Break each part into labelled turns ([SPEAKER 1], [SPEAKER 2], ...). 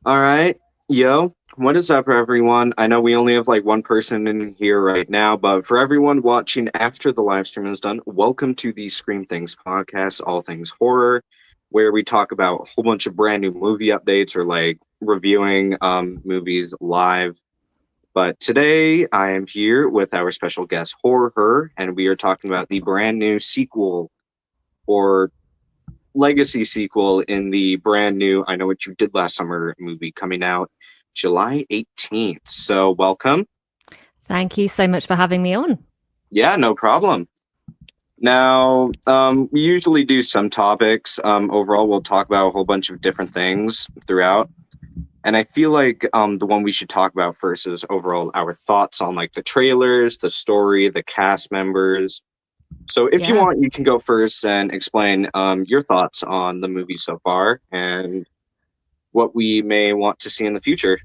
[SPEAKER 1] All right. Yo, what is up, everyone? I know we only have like one person in here right now, but for everyone watching after the live stream is done, welcome to the Scream Things podcast, all things horror, where we talk about a whole bunch of brand new movie updates or like reviewing movies live. But today I am here with our special guest, Horror, and we are talking about the brand new sequel or legacy sequel in the brand new I Know What You Did Last Summer movie coming out July 18th. So, welcome.
[SPEAKER 2] Thank you so much for having me on.
[SPEAKER 1] Yeah, no problem. Now, we usually do some topics. Overall, we'll talk about a whole bunch of different things throughout. And I feel like the one we should talk about first is overall our thoughts on like the trailers, the story, the cast members. So, if you
[SPEAKER 2] Yeah.
[SPEAKER 1] want, you can go first and explain your thoughts on the movie so far and what we may want to see in the future.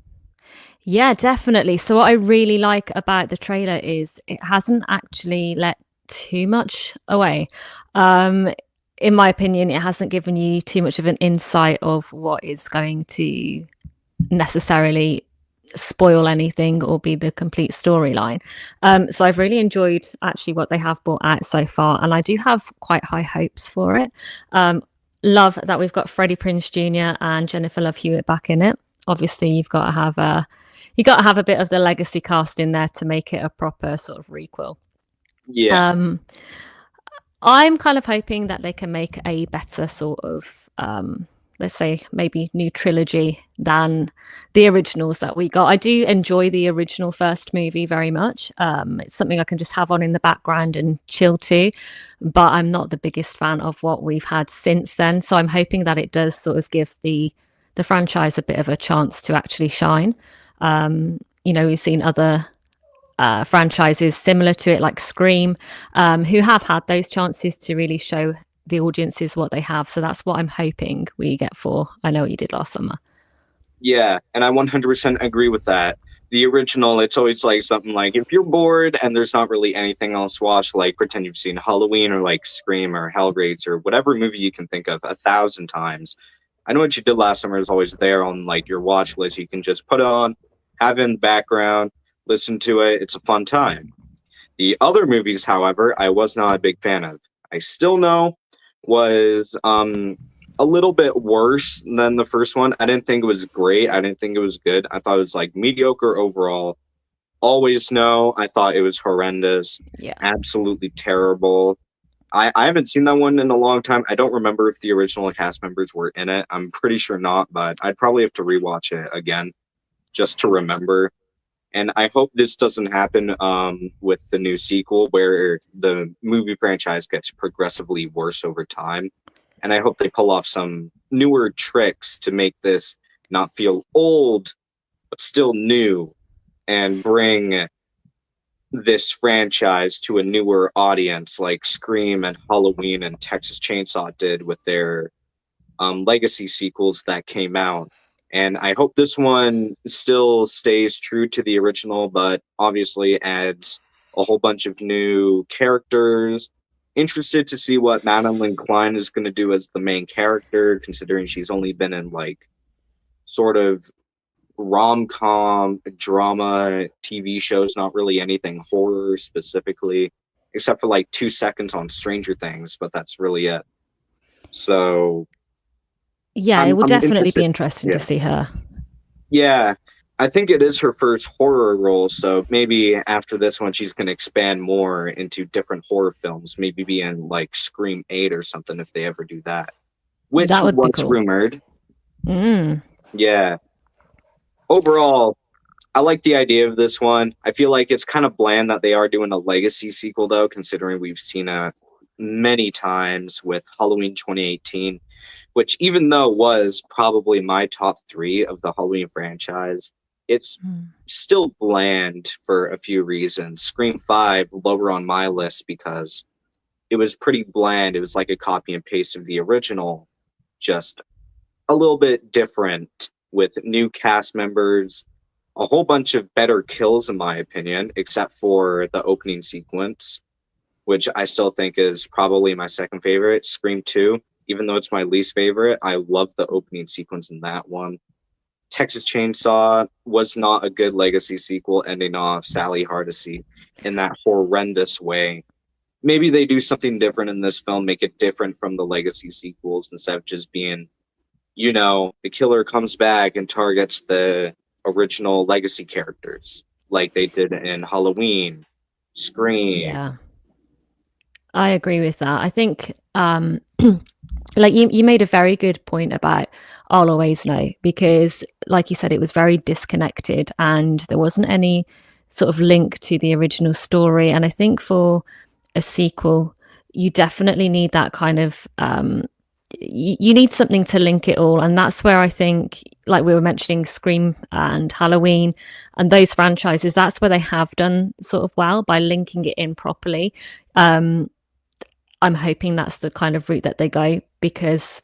[SPEAKER 2] Yeah, definitely. So, what I really like about the trailer is it hasn't actually let too much away. Um, in my opinion, it hasn't given you too much of an insight of what is going to necessarily spoil anything or be the complete storyline. So, I've really enjoyed actually what they have brought out so far, and I do have quite high hopes for it. Um, love that we've got Freddie Prinze Jr. and Jennifer Love Hewitt back in it. Obviously, you got to have a bit of the legacy cast in there to make it a proper sort of requel.
[SPEAKER 1] Yeah.
[SPEAKER 2] Um, I'm kind of hoping that they can make a better sort of, let's say, maybe new trilogy than the originals that we got. I do enjoy the original first movie very much. It's something I can just have on in the background and chill to, but I'm not the biggest fan of what we've had since then. So I'm hoping that it does sort of give the franchise a bit of a chance to actually shine. We've seen other franchises similar to it, like Scream, who have had those chances to really show the audiences what they have. So that's what I'm hoping we get for I Know What You Did Last Summer.
[SPEAKER 1] Yeah, and I 100% agree with that. The original, it's always like something like if you're bored and there's not really anything else to watch, like pretend you've seen Halloween or like Scream or Hellraiser or whatever movie you can think of 1,000 times. I Know What You Did Last Summer is always there on like your watch list. You can just put on, have it in the background, listen to it. It's a fun time. The other movies, however, I was not a big fan of. I still know was a little bit worse than the first one. I didn't think it was great. I didn't think it was good. I thought it was like mediocre overall. Always Know, I thought it was horrendous,
[SPEAKER 2] Yeah.
[SPEAKER 1] absolutely terrible. I haven't seen that one in a long time. I don't remember if the original cast members were in it. I'm pretty sure not, but I'd probably have to rewatch it again just to remember. And I hope this doesn't happen with the new sequel where the movie franchise gets progressively worse over time. And I hope they pull off some newer tricks to make this not feel old, but still new and bring this franchise to a newer audience like Scream and Halloween and Texas Chainsaw did with their legacy sequels that came out. And I hope this one still stays true to the original, but obviously adds a whole bunch of new characters. Interested to see what Madeline Klein is going to do as the main character, considering she's only been in like sort of rom com drama TV shows, not really anything horror specifically, except for like 2 seconds on Stranger Things, but that's really it. So
[SPEAKER 2] Yeah, it
[SPEAKER 1] I'm
[SPEAKER 2] will
[SPEAKER 1] I'm
[SPEAKER 2] definitely be
[SPEAKER 1] interested.
[SPEAKER 2] interesting to
[SPEAKER 1] Yeah.
[SPEAKER 2] see her.
[SPEAKER 1] Yeah. I think it is her first horror role, so maybe after this one she's gonna expand more into different horror films, maybe be in like Scream 8 or something if they ever do that. Which
[SPEAKER 2] That would be
[SPEAKER 1] was
[SPEAKER 2] cool.
[SPEAKER 1] rumored.
[SPEAKER 2] Mm.
[SPEAKER 1] Yeah. Overall, I like the idea of this one. I feel like it's kind of bland that they are doing a legacy sequel though, considering we've seen it many times with Halloween 2018, which even though was probably my top three of the Halloween franchise, it's
[SPEAKER 2] Mm.
[SPEAKER 1] still bland for a few reasons. Scream 5 lower on my list because it was pretty bland. It was like a copy and paste of the original, just a little bit different with new cast members, a whole bunch of better kills in my opinion, except for the opening sequence, which I still think is probably my second favorite. Scream 2, even though it's my least favorite, I love the opening sequence in that one. Texas Chainsaw was not a good legacy sequel, ending off Sally Hardesty in that horrendous way. Maybe they do something different in this film, make it different from the legacy sequels instead of just being, the killer comes back and targets the original legacy characters like they did in Halloween, Scream.
[SPEAKER 2] Yeah, I agree with that. I think like you made a very good point about I'll Always Know, because like you said, it was very disconnected and there wasn't any sort of link to the original story. And I think for a sequel, you definitely need that kind of you need something to link it all. And that's where I think, like we were mentioning, Scream and Halloween and those franchises, that's where they have done sort of well by linking it in properly. I'm hoping that's the kind of route that they go, because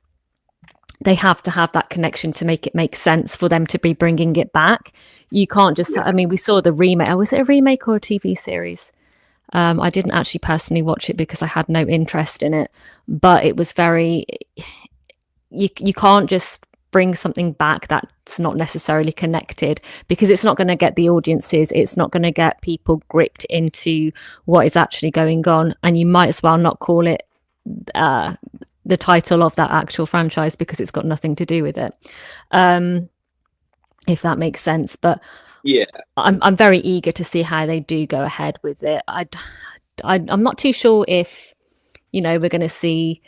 [SPEAKER 2] they have to have that connection to make it make sense for them to be bringing it back. You can't just, I mean, we saw the remake. Oh, was it a remake or a TV series? I didn't actually personally watch it because I had no interest in it, but it was very, you can't just bring something back that's not necessarily connected, because it's not going to get the audiences, it's not going to get people gripped into what is actually going on, and you might as well not call it the title of that actual franchise because it's got nothing to do with it, if that makes sense. But
[SPEAKER 1] Yeah,
[SPEAKER 2] I'm very eager to see how they do go ahead with it. I'm not too sure if we're going to see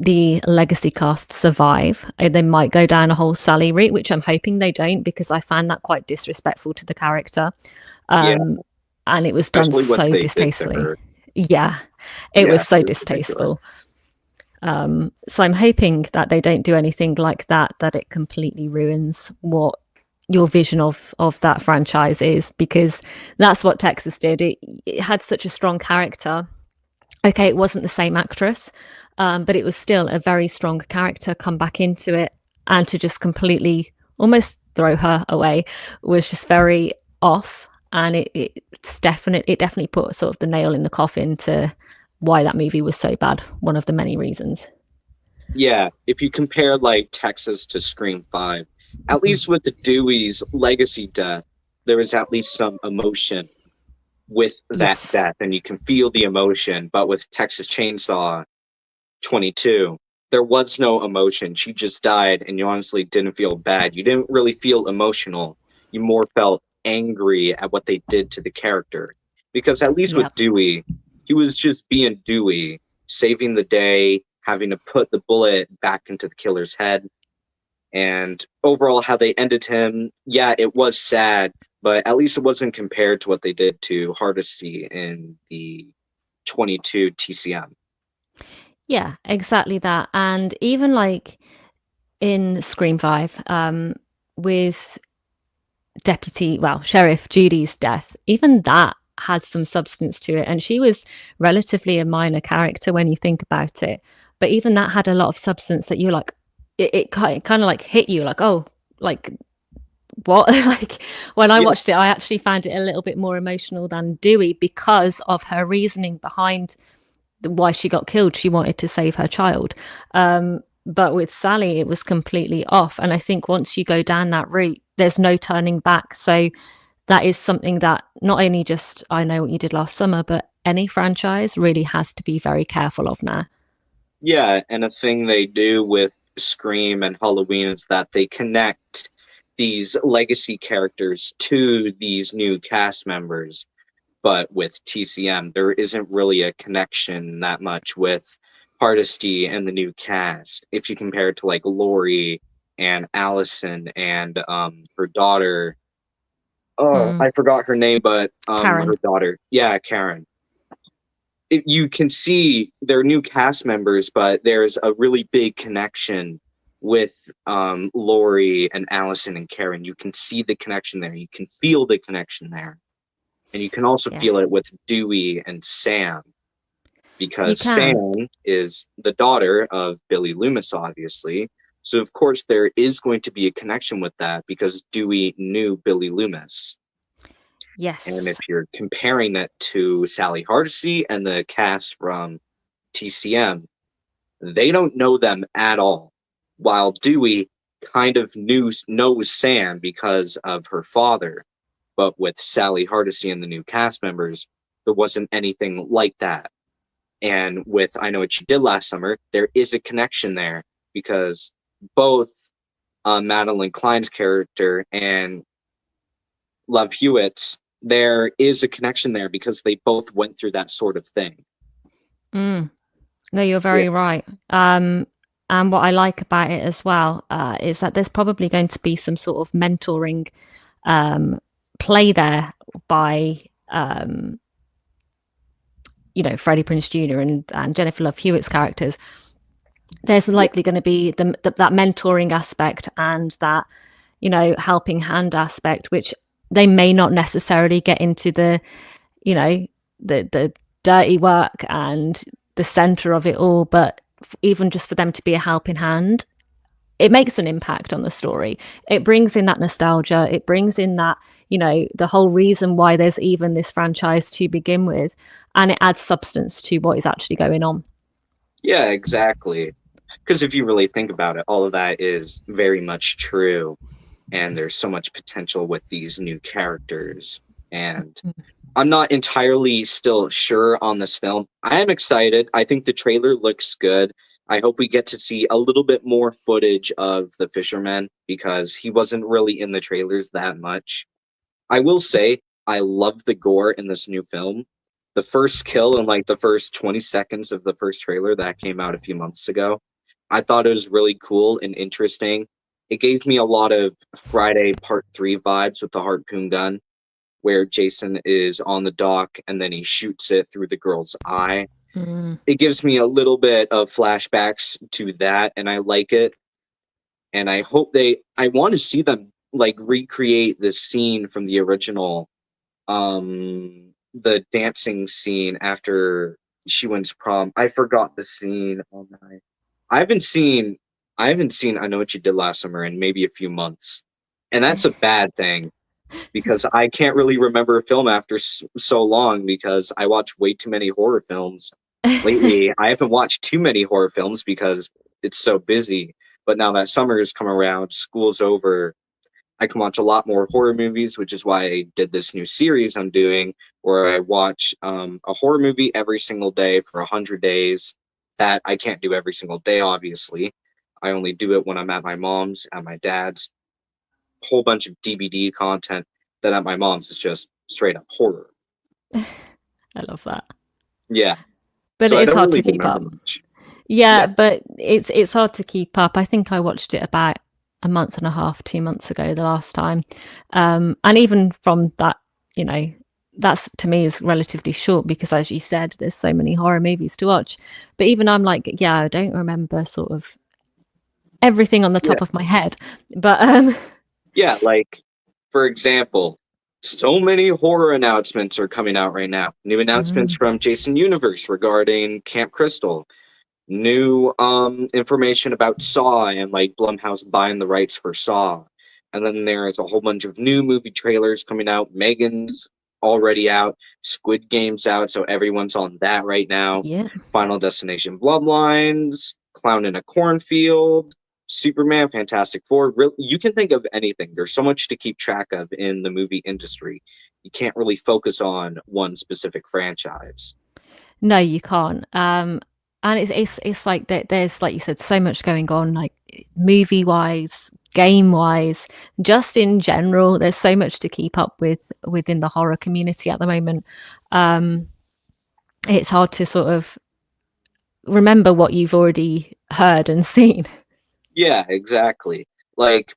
[SPEAKER 2] the legacy cast survive. They might go down a whole Sally route, which I'm hoping they don't, because I found that quite disrespectful to the character. And it was
[SPEAKER 1] especially
[SPEAKER 2] done
[SPEAKER 1] what
[SPEAKER 2] so
[SPEAKER 1] they did to
[SPEAKER 2] distastefully.
[SPEAKER 1] her.
[SPEAKER 2] Yeah, it was so
[SPEAKER 1] It was ridiculous.
[SPEAKER 2] distasteful. So I'm hoping that they don't do anything like that, that it completely ruins what your vision of that franchise is, because that's what Texas did. It had such a strong character. Okay, it wasn't the same actress, but it was still a very strong character come back into it, and to just completely almost throw her away was just very off. And it definitely put sort of the nail in the coffin to why that movie was so bad. One of the many reasons.
[SPEAKER 1] Yeah, if you compare like Texas to Scream 5, at least with the Dewey's legacy death, there was at least some emotion with that
[SPEAKER 2] Yes.
[SPEAKER 1] death, and you can feel the emotion. But with Texas Chainsaw 22, there was no emotion. She just died, and you honestly didn't feel bad. You didn't really feel emotional. You more felt angry at what they did to the character. Because at least with
[SPEAKER 2] Yep.
[SPEAKER 1] Dewey, he was just being Dewey, saving the day, having to put the bullet back into the killer's head. And overall, how they ended him, yeah, it was sad, but at least it wasn't compared to what they did to Hardesty in the 22 TCM.
[SPEAKER 2] Yeah, exactly that. And even like in Scream 5, with Sheriff Judy's death, even that had some substance to it. And she was relatively a minor character when you think about it. But even that had a lot of substance that you're like, it kind of like hit you like, oh, like what? Like when I watched it, I actually found it a little bit more emotional than Dewey because of her reasoning behind why she got killed. She wanted to save her child. But with Sally, it was completely off. And I think once you go down that route, there's no turning back. So that is something that not only just I Know What You Did Last Summer, but any franchise really has to be very careful of now.
[SPEAKER 1] Yeah, and a thing they do with Scream and Halloween is that they connect these legacy characters to these new cast members. But with TCM, there isn't really a connection that much with Hardesty and the new cast. If you compare it to like Lori and Allison and her daughter, oh, I forgot her name, but her
[SPEAKER 2] Karen.
[SPEAKER 1] daughter, yeah, Karen. You can see they're new cast members, but there's a really big connection with Lori and Allison and Karen. You can see the connection there. You can feel the connection there. And you can also
[SPEAKER 2] Yeah,
[SPEAKER 1] feel it with Dewey and Sam,
[SPEAKER 2] you
[SPEAKER 1] because
[SPEAKER 2] can.
[SPEAKER 1] Sam is the daughter of Billy Loomis, obviously. So, of course, there is going to be a connection with that because Dewey knew Billy Loomis. And if
[SPEAKER 2] Yes.
[SPEAKER 1] you're comparing it to Sally Hardesty and the cast from TCM, they don't know them at all. While Dewey kind of knows Sam because of her father. But with Sally Hardesty and the new cast members, there wasn't anything like that. And with I Know What You Did Last Summer, there is a connection there because both Madeline Klein's character and Love Hewitt's, there is a connection there because they both went through that sort of thing.
[SPEAKER 2] No, you're very right. And what I like about it as well is that there's probably going to be some sort of mentoring play there by Freddie Prinze Jr. and Jennifer Love Hewitt's characters. There's likely going to be that mentoring aspect and that helping hand aspect, which they may not necessarily get into the the dirty work and the center of it all, but even just for them to be a helping hand, it makes an impact on the story. It brings in that nostalgia. It brings in that, the whole reason why there's even this franchise to begin with, and it adds substance to what is actually going on.
[SPEAKER 1] Yeah, exactly. Because if you really think about it, all of that is very much true. And there's so much potential with these new characters. And I'm not entirely still sure on this film. I am excited. I think the trailer looks good. I hope we get to see a little bit more footage of the fisherman because he wasn't really in the trailers that much. I will say I love the gore in this new film. The first kill in like the first 20 seconds of the first trailer that came out a few months ago, I thought it was really cool and interesting. It gave me a lot of Friday Part 3 vibes with the harpoon gun, where Jason is on the dock and then he shoots it through the girl's eye. It gives me a little bit of flashbacks to that, and I like it. And I want to see them like recreate the scene from the original, the dancing scene after she wins prom. I forgot the scene. Oh my! I haven't seen I Know What You Did Last Summer in maybe a few months. And that's a bad thing because I can't really remember a film after so long because I watch way too many horror films. Lately, I haven't watched too many horror films because it's so busy. But now that summer has come around, school's over, I can watch a lot more horror movies, which is why I did this new series I'm doing where I watch a horror movie every single day for 100 days. That I can't do every single day, obviously. I only do it when I'm at my mom's, at my dad's. Whole bunch of DVD content. Then at my mom's is just straight up horror.
[SPEAKER 2] I love that.
[SPEAKER 1] Yeah.
[SPEAKER 2] But
[SPEAKER 1] So
[SPEAKER 2] it is hard to keep up. Yeah, but it's hard to keep up. I think I watched it about a month and a half, 2 months ago the last time. And even from that, that's to me is relatively short because as you said, there's so many horror movies to watch. But even I'm like, I don't remember sort of everything on the top of my head. But
[SPEAKER 1] yeah, like for example, so many horror announcements are coming out right now. New announcements from Jason Universe regarding Camp Crystal. New information about Saw and like Blumhouse buying the rights for Saw. And then there's a whole bunch of new movie trailers coming out. Megan's already out. Squid Game's out, so everyone's on that right now.
[SPEAKER 2] Yeah.
[SPEAKER 1] Final Destination Bloodlines, Clown in a Cornfield, Superman, Fantastic Four. You can think of anything. There's so much to keep track of in the movie industry. You can't really focus on one specific franchise.
[SPEAKER 2] No, you can't. And it's like there's, like you said, so much going on, like movie wise, game wise, just in general. There's so much to keep up with within the horror community at the moment. It's hard to sort of remember what you've already heard and seen.
[SPEAKER 1] Yeah, exactly. Like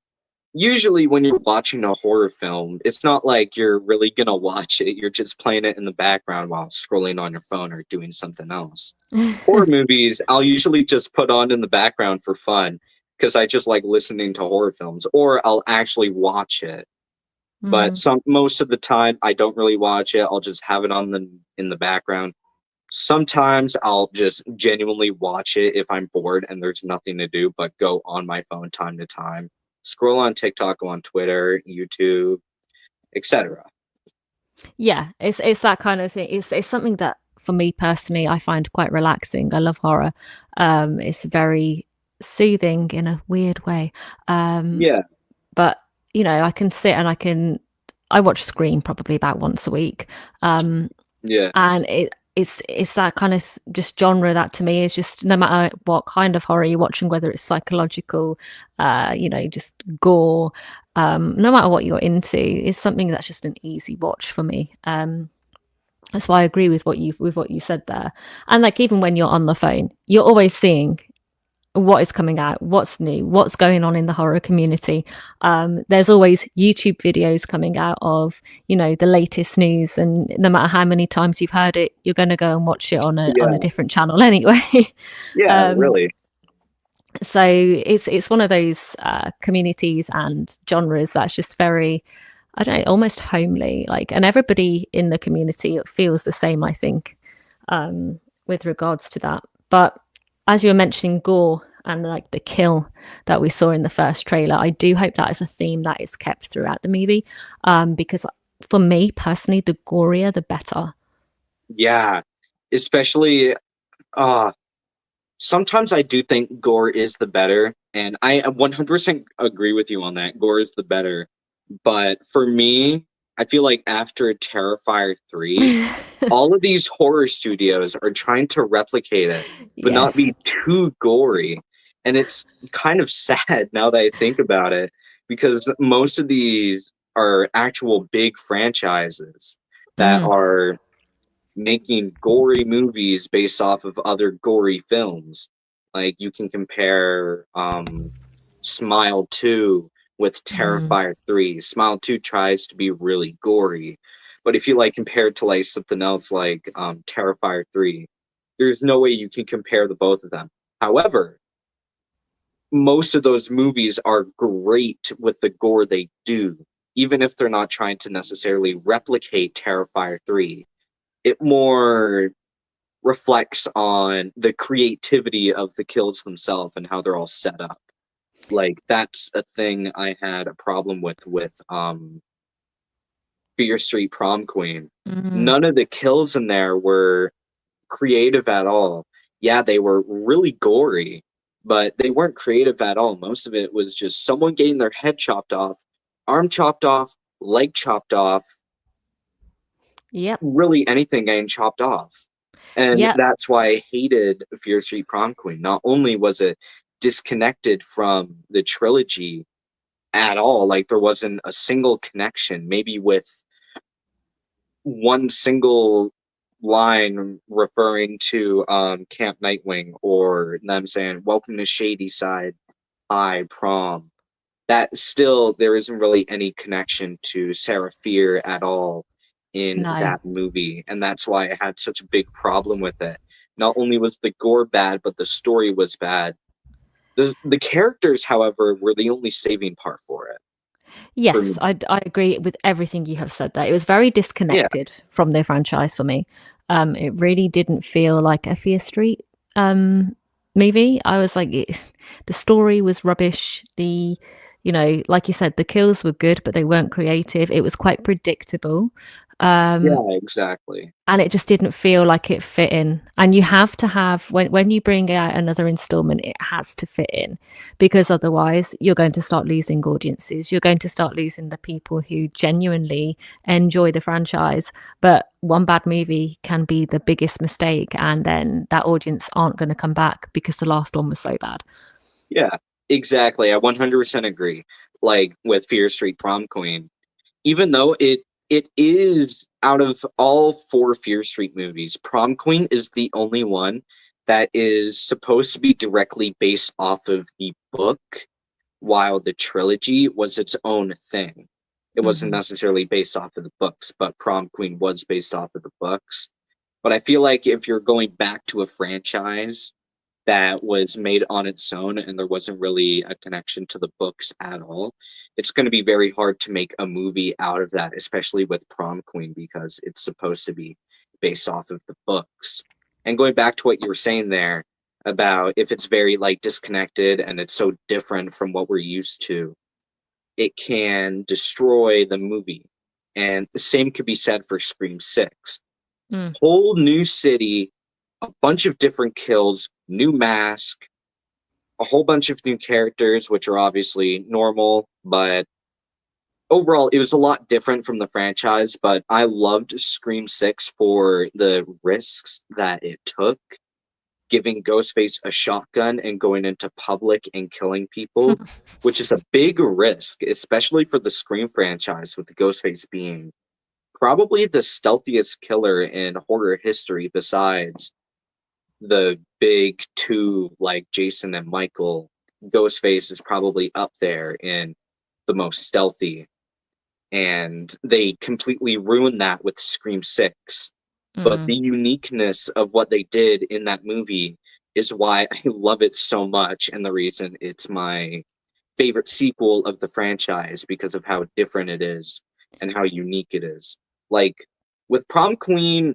[SPEAKER 1] usually when you're watching a horror film, it's not like you're really gonna watch it. You're just playing it in the background while scrolling on your phone or doing something else. Horror movies, I'll usually just put on in the background for fun because I just like listening to horror films, or I'll actually watch it. But most of the time, I don't really watch it. I'll just have it on in the background. Sometimes I'll just genuinely watch it if I'm bored and there's nothing to do but go on my phone time to time. Scroll on TikTok, go on Twitter, YouTube, etc.
[SPEAKER 2] Yeah, it's that kind of thing. It's something that for me personally I find quite relaxing. I love horror. It's very soothing in a weird way.
[SPEAKER 1] Yeah,
[SPEAKER 2] But I can sit and I watch Scream probably about once a week. Um,
[SPEAKER 1] yeah,
[SPEAKER 2] and it's that kind of just genre that to me is just, no matter what kind of horror you're watching, whether it's psychological, just gore, no matter what you're into, is something that's just an easy watch for me. That's why I agree with what you said there. And like, even when you're on the phone, you're always seeing what is coming out, what's new, what's going on in the horror community. There's always YouTube videos coming out of, the latest news, and no matter how many times you've heard it, you're going to go and watch it on a
[SPEAKER 1] yeah,
[SPEAKER 2] different channel anyway.
[SPEAKER 1] yeah.
[SPEAKER 2] um,
[SPEAKER 1] Really.
[SPEAKER 2] so it's one of those communities and genres that's just very, I don't know, almost homely, like, and everybody in the community feels the same, I think, with regards to that. But as you were mentioning gore and like the kill that we saw in the first trailer, I do hope that is a theme that is kept throughout the movie, because for me personally, the gorier the better.
[SPEAKER 1] Yeah, especially. Uh Sometimes I do think gore is the better, and I 100% agree with you on that. Gore is the better. But for me, I feel like after Terrifier 3, all of these horror studios are trying to replicate it, but not
[SPEAKER 2] Yes.
[SPEAKER 1] be too gory. And it's kind of sad now that I think about it, because most of these are actual big franchises that
[SPEAKER 2] Mm,
[SPEAKER 1] are making gory movies based off of other gory films. Like you can compare Smile 2 with
[SPEAKER 2] mm.
[SPEAKER 1] Terrifier 3. Smile 2 tries to be really gory, but if you like compare it to like something else like Terrifier 3, there's no way you can compare the both of them. However, most of those movies are great with the gore they do, even if they're not trying to necessarily replicate Terrifier 3. It more reflects on the creativity of the kills themselves and how they're all set up. Like that's a thing I had a problem with Fear Street Prom Queen.
[SPEAKER 2] Mm.
[SPEAKER 1] None of the kills in there were creative at all. Yeah, they were really gory, but they weren't creative at all. Most of it was just someone getting their head chopped off, arm chopped off, leg chopped off,
[SPEAKER 2] Yep.
[SPEAKER 1] really anything getting chopped off. And
[SPEAKER 2] Yep.
[SPEAKER 1] that's why I hated Fear Street Prom Queen. Not only was it disconnected from the trilogy at all, like there wasn't a single connection, maybe with one single line referring to Camp Nightwing or them saying, Welcome to Shady Side, High Prom. That still, there isn't really any connection to Sarah Fear at all in
[SPEAKER 2] No.
[SPEAKER 1] that movie. And that's why I had such a big problem with it. Not only was the gore bad, but the story was bad. The characters, however, were the only saving part for it. For
[SPEAKER 2] Yes,
[SPEAKER 1] me.
[SPEAKER 2] I agree with everything you have said there. It was very
[SPEAKER 1] Yeah,
[SPEAKER 2] disconnected from the franchise for me. It really didn't feel like a Fear Street movie. I was like, the story was rubbish. Like you said, the kills were good, but they weren't creative. It was quite predictable.
[SPEAKER 1] yeah,
[SPEAKER 2] Um,
[SPEAKER 1] exactly.
[SPEAKER 2] and it just didn't feel like it fit in. And you have to have, when you bring out another installment, it has to fit in, because otherwise you're going to start losing audiences. You're going to start losing the people who genuinely enjoy the franchise. But one bad movie can be the biggest mistake, and then that audience aren't going to come back because the last one was so bad.
[SPEAKER 1] Yeah, exactly. I 100% agree. Like with Fear Street Prom Queen, even though it is out of all four Fear Street movies, Prom Queen is the only one that is supposed to be directly based off of the book, while the trilogy was its own thing. It wasn't
[SPEAKER 2] Hmm.
[SPEAKER 1] necessarily based off of the books, but Prom Queen was based off of the books. But I feel like if you're going back to a franchise that was made on its own and there wasn't really a connection to the books at all, it's going to be very hard to make a movie out of that, especially with Prom Queen, because it's supposed to be based off of the books. And going back to what you were saying there about if it's very like disconnected and it's so different from what we're used to, it can destroy the movie. And the same could be said for Scream 6.
[SPEAKER 2] Mm.
[SPEAKER 1] Whole new city, a bunch of different kills, new mask, a whole bunch of new characters, which are obviously normal, but overall, it was a lot different from the franchise. But I loved Scream 6 for the risks that it took, giving Ghostface a shotgun and going into public and killing people, which is a big risk, especially for the Scream franchise, with the Ghostface being probably the stealthiest killer in horror history besides the big two like Jason and Michael. Ghostface is probably up there in the most stealthy, and they completely ruined that with Scream 6. But the uniqueness of what they did in that movie is why I love it so much, and the reason it's my favorite sequel of the franchise, because of how different it is and how unique it is. Like with Prom Queen,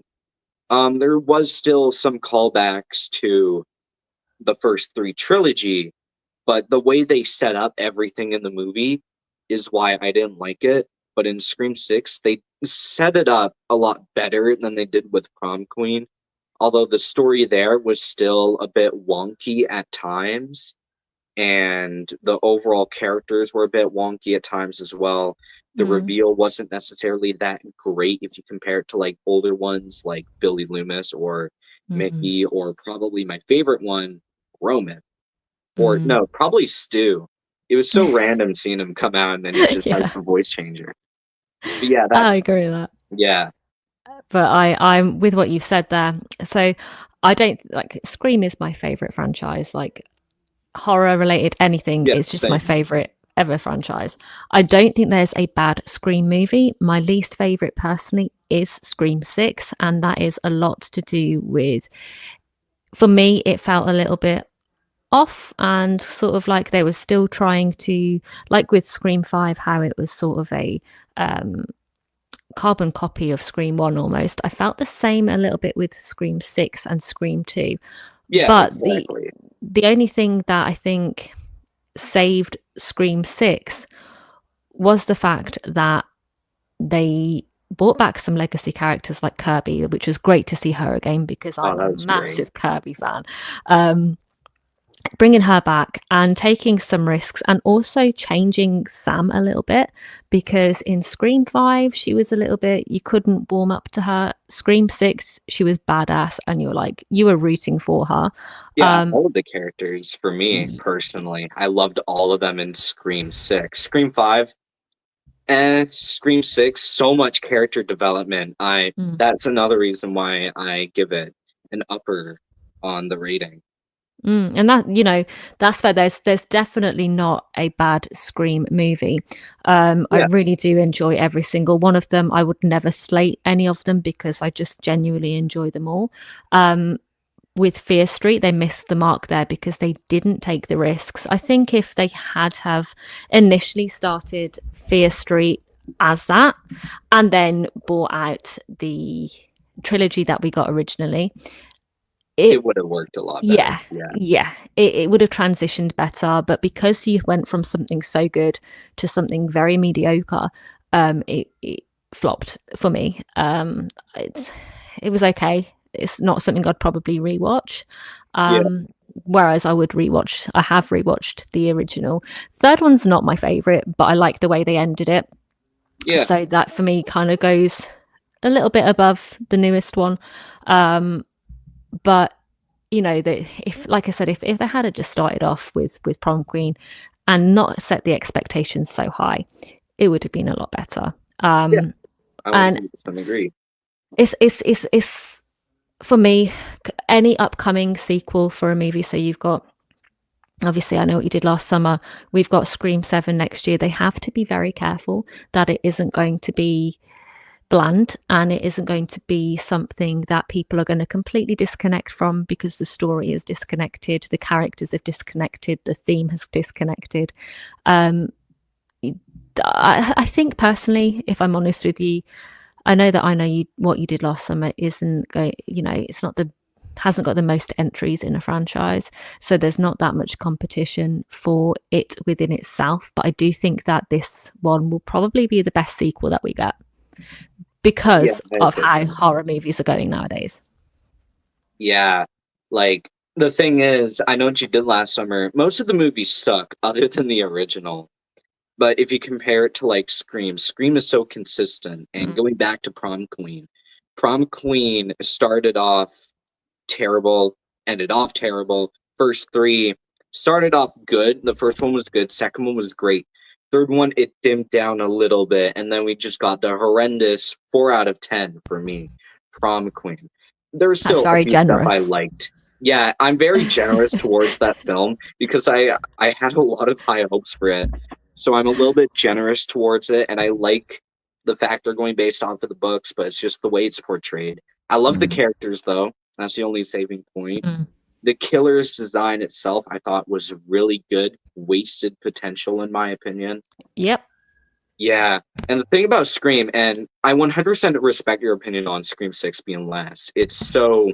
[SPEAKER 1] there was still some callbacks to the first three trilogy, but the way they set up everything in the movie is why I didn't like it. But in Scream 6, they set it up a lot better than they did with Prom Queen. Although the story there was still a bit wonky at times, and the overall characters were a bit wonky at times as well. The reveal wasn't necessarily that great if you compare it to like older ones like Billy Loomis or Mickey, or probably my favorite one, Roman. Or no, probably Stu. It was so random seeing him come out and then he just has
[SPEAKER 2] Yeah,
[SPEAKER 1] the voice changer. But yeah,
[SPEAKER 2] I
[SPEAKER 1] that's
[SPEAKER 2] agree with that.
[SPEAKER 1] yeah.
[SPEAKER 2] But I'm with what you said there. So I don't like Scream is my favorite franchise. Like horror related anything
[SPEAKER 1] Yeah,
[SPEAKER 2] is just my
[SPEAKER 1] same.
[SPEAKER 2] favorite ever franchise. I don't think there's a bad Scream movie. My least favorite personally is Scream 6, and that is a lot to do with, for me it felt a little bit off, and sort of like they were still trying to, like with Scream 5, how it was sort of a carbon copy of Scream 1 almost. I felt the same a little bit with Scream 6 and Scream 2.
[SPEAKER 1] Yeah,
[SPEAKER 2] But
[SPEAKER 1] exactly.
[SPEAKER 2] the only thing that I think saved Scream 6 was the fact that they brought back some legacy characters like Kirby, which was great to see her again because
[SPEAKER 1] Oh,
[SPEAKER 2] I'm a
[SPEAKER 1] that was great.
[SPEAKER 2] massive Kirby fan. Bringing her back and taking some risks, and also changing Sam a little bit, because in Scream 5 she was a little bit, you couldn't warm up to her. Scream 6 she was badass and you were rooting for her.
[SPEAKER 1] Yeah, all of the characters for me personally, I loved all of them in Scream 6. Scream 5, Scream 6, so much character development. That's another reason why I give it an upper on the rating.
[SPEAKER 2] And that, that's fair. There's definitely not a bad Scream movie. I
[SPEAKER 1] Yeah,
[SPEAKER 2] really do enjoy every single one of them. I would never slate any of them because I just genuinely enjoy them all. With Fear Street, they missed the mark there because they didn't take the risks. I think if they had have initially started Fear Street as that, and then brought out the trilogy that we got originally,
[SPEAKER 1] it would have worked a lot better.
[SPEAKER 2] yeah, it would have transitioned better. But because you went from something so good to something very mediocre, it flopped for me. It was okay. It's not something I'd probably rewatch.
[SPEAKER 1] Yeah,
[SPEAKER 2] Whereas I have rewatched the original. Third one's not my favorite, but I like the way they ended it.
[SPEAKER 1] yeah,
[SPEAKER 2] So that for me kind of goes a little bit above the newest one. But if, like I said, if they had just started off with Prom Queen and not set the expectations so high, it would have been a lot better.
[SPEAKER 1] yeah. I
[SPEAKER 2] And
[SPEAKER 1] 100% agree.
[SPEAKER 2] it's for me, any upcoming sequel for a movie. So you've got, obviously, I Know What You Did Last Summer. We've got Scream 7 next year. They have to be very careful that it isn't going to be bland, and it isn't going to be something that people are going to completely disconnect from, because the story is disconnected, the characters have disconnected, the theme has disconnected. I think personally, if I'm honest with you, I know What You Did Last Summer isn't going, it's not the hasn't got the most entries in a franchise, so there's not that much competition for it within itself. But I do think that this one will probably be the best sequel that we get,
[SPEAKER 1] Yeah,
[SPEAKER 2] because
[SPEAKER 1] I
[SPEAKER 2] of
[SPEAKER 1] agree.
[SPEAKER 2] how horror movies are going nowadays.
[SPEAKER 1] Yeah, like The thing is, I know what you did last summer. Most of the movies suck, other than the original. But if you compare it to like Scream, Scream is so consistent. And
[SPEAKER 2] Mm.
[SPEAKER 1] going back to Prom Queen started off terrible, ended off terrible. First three started off good. The first one was good. Second one was great. Third one, it dimmed down a little bit. And then we just got the horrendous 4 out of 10 for me, Prom Queen. There was
[SPEAKER 2] That's
[SPEAKER 1] still a
[SPEAKER 2] very
[SPEAKER 1] few stuff I
[SPEAKER 2] generous.
[SPEAKER 1] liked. Yeah, I'm very generous towards that film because I had a lot of high hopes for it. So I'm a little bit generous towards it, and I like the fact they're going based off of the books, but it's just the way it's portrayed. I love the
[SPEAKER 2] Mm.
[SPEAKER 1] characters though. That's the only saving point.
[SPEAKER 2] Mm.
[SPEAKER 1] The killer's design itself, I thought, was really good. Wasted potential, in my opinion.
[SPEAKER 2] Yep.
[SPEAKER 1] Yeah. And the thing about Scream, and I 100% respect your opinion on Scream 6 being last. It's so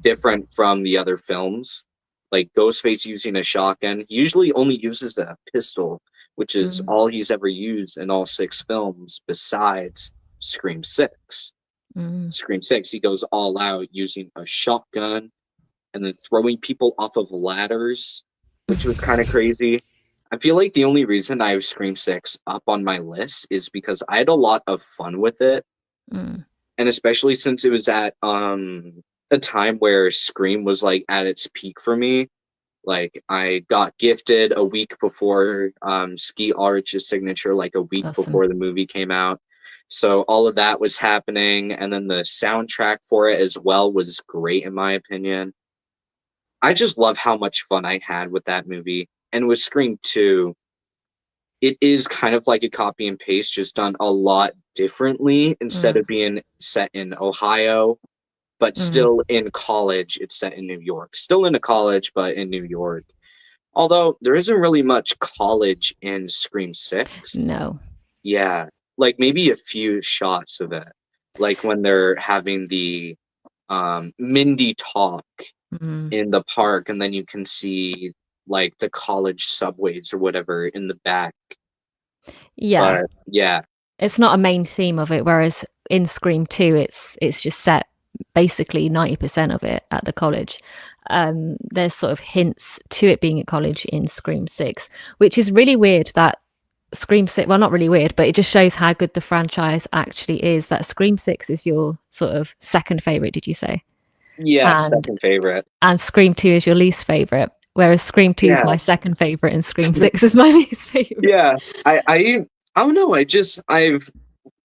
[SPEAKER 1] different from the other films. Like Ghostface using a shotgun, he usually only uses a pistol, which is
[SPEAKER 2] Mm.
[SPEAKER 1] all he's ever used in all 6 films besides Scream 6.
[SPEAKER 2] Mm.
[SPEAKER 1] Scream 6, he goes all out using a shotgun and then throwing people off of ladders, which was kind of crazy. I feel like the only reason I have Scream 6 up on my list is because I had a lot of fun with it.
[SPEAKER 2] Mm.
[SPEAKER 1] And especially since it was at a time where Scream was like at its peak for me. Like I got gifted a week before Ski Arch's signature, like a week
[SPEAKER 2] Awesome.
[SPEAKER 1] before the movie came out. So all of that was happening, and then the soundtrack for it as well was great in my opinion. I just love how much fun I had with that movie. And with Scream 2, it is kind of like a copy and paste, just done a lot differently. Instead
[SPEAKER 2] Mm.
[SPEAKER 1] of being set in Ohio, but
[SPEAKER 2] Mm.
[SPEAKER 1] still in college, it's set in New York. Still in a college, but in New York. Although there isn't really much college in Scream 6.
[SPEAKER 2] No.
[SPEAKER 1] Yeah, like maybe a few shots of it. Like when they're having the Mindy talk
[SPEAKER 2] Mm.
[SPEAKER 1] in the park, and then you can see like the college subways or whatever in the back.
[SPEAKER 2] Yeah.
[SPEAKER 1] But yeah,
[SPEAKER 2] It's not a main theme of it, whereas in Scream 2 it's just set basically 90% of it at the college. There's sort of hints to it being at college in Scream 6, which is really weird that Scream 6, well, not really weird, but it just shows how good the franchise actually is, that Scream 6 is your sort of second favorite, did you say?
[SPEAKER 1] yeah,
[SPEAKER 2] And
[SPEAKER 1] second favorite.
[SPEAKER 2] Scream 2 is your least favorite, whereas Scream 2 is
[SPEAKER 1] Yeah,
[SPEAKER 2] my second favorite and Scream 6 is my least favorite.
[SPEAKER 1] yeah. I don't know.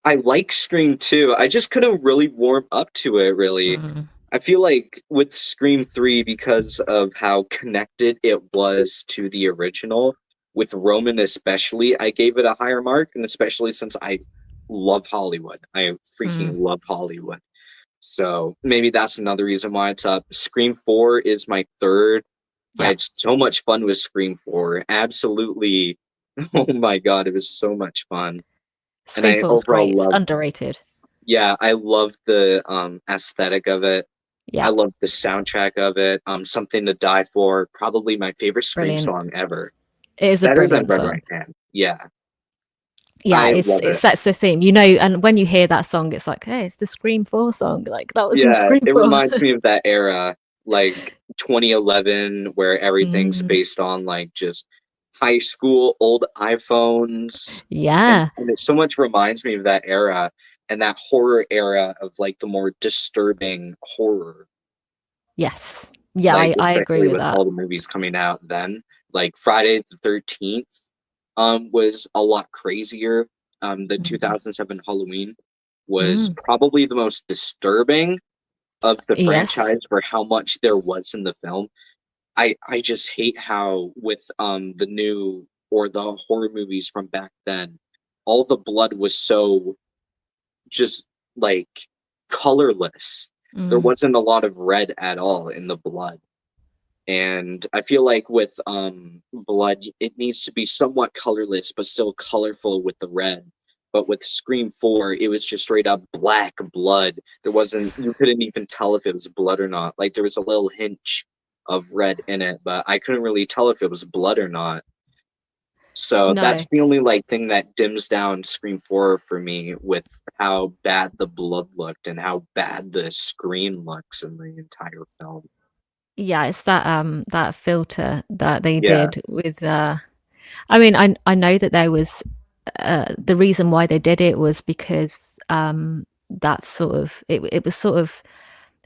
[SPEAKER 1] I like Scream 2. I just couldn't really warm up to it. Really,
[SPEAKER 2] Mm.
[SPEAKER 1] I feel like with Scream 3, because of how connected it was to the original, with Roman especially, I gave it a higher mark, and especially since I love Hollywood. I freaking
[SPEAKER 2] Mm.
[SPEAKER 1] love Hollywood. So maybe that's another reason why it's up. Scream 4 is my third. I
[SPEAKER 2] Yeah.
[SPEAKER 1] had so much fun with Scream 4. Absolutely. Oh my god, it was so much fun. And
[SPEAKER 2] Scream
[SPEAKER 1] I
[SPEAKER 2] 4 is
[SPEAKER 1] overall
[SPEAKER 2] great. It's
[SPEAKER 1] love,
[SPEAKER 2] underrated.
[SPEAKER 1] yeah, I love the aesthetic of it. I
[SPEAKER 2] Yeah.
[SPEAKER 1] love the soundtrack of it. Something to Die For, probably my favorite Scream
[SPEAKER 2] Brilliant.
[SPEAKER 1] song ever.
[SPEAKER 2] It is a
[SPEAKER 1] Better than
[SPEAKER 2] brilliant
[SPEAKER 1] Red
[SPEAKER 2] song.
[SPEAKER 1] Right Hand. Yeah,
[SPEAKER 2] Yeah,
[SPEAKER 1] I
[SPEAKER 2] it's
[SPEAKER 1] love
[SPEAKER 2] it
[SPEAKER 1] it.
[SPEAKER 2] sets the theme. You know, and when you hear that song, it's like, hey, it's the Scream 4 song. Like that was in
[SPEAKER 1] Yeah,
[SPEAKER 2] Scream
[SPEAKER 1] it
[SPEAKER 2] 4.
[SPEAKER 1] reminds me of that era, like 2011, where everything's
[SPEAKER 2] Mm.
[SPEAKER 1] based on like just high school old iPhones, and
[SPEAKER 2] Yeah.
[SPEAKER 1] it so much reminds me of that era and that horror era of like the more disturbing horror,
[SPEAKER 2] Yes. Yeah,
[SPEAKER 1] like
[SPEAKER 2] I agree
[SPEAKER 1] especially
[SPEAKER 2] with
[SPEAKER 1] with
[SPEAKER 2] that.
[SPEAKER 1] all the movies coming out then. Like Friday the 13th was a lot crazier. The
[SPEAKER 2] Mm.
[SPEAKER 1] 2007 Halloween was
[SPEAKER 2] Mm.
[SPEAKER 1] probably the most disturbing of the
[SPEAKER 2] Yes.
[SPEAKER 1] franchise for how much there was in the film. I just hate how with the new or the horror movies from back then, all the blood was so just like colorless. There
[SPEAKER 2] Mm.
[SPEAKER 1] wasn't a lot of red at all in the blood. And I feel like with blood, it needs to be somewhat colorless but still colorful with the red. But with Scream 4, it was just straight up black blood. There wasn't, you couldn't even tell if it was blood or not. Like there was a little hint of red in it, but I couldn't really tell if it was blood or not. So
[SPEAKER 2] No.
[SPEAKER 1] that's the only like thing that dims down Scream 4 for me, with how bad the blood looked and how bad the screen looks in the entire film.
[SPEAKER 2] Yeah, it's that filter that they
[SPEAKER 1] Yeah,
[SPEAKER 2] did with I mean, I know that there was the reason why they did it was because that's sort of it was sort of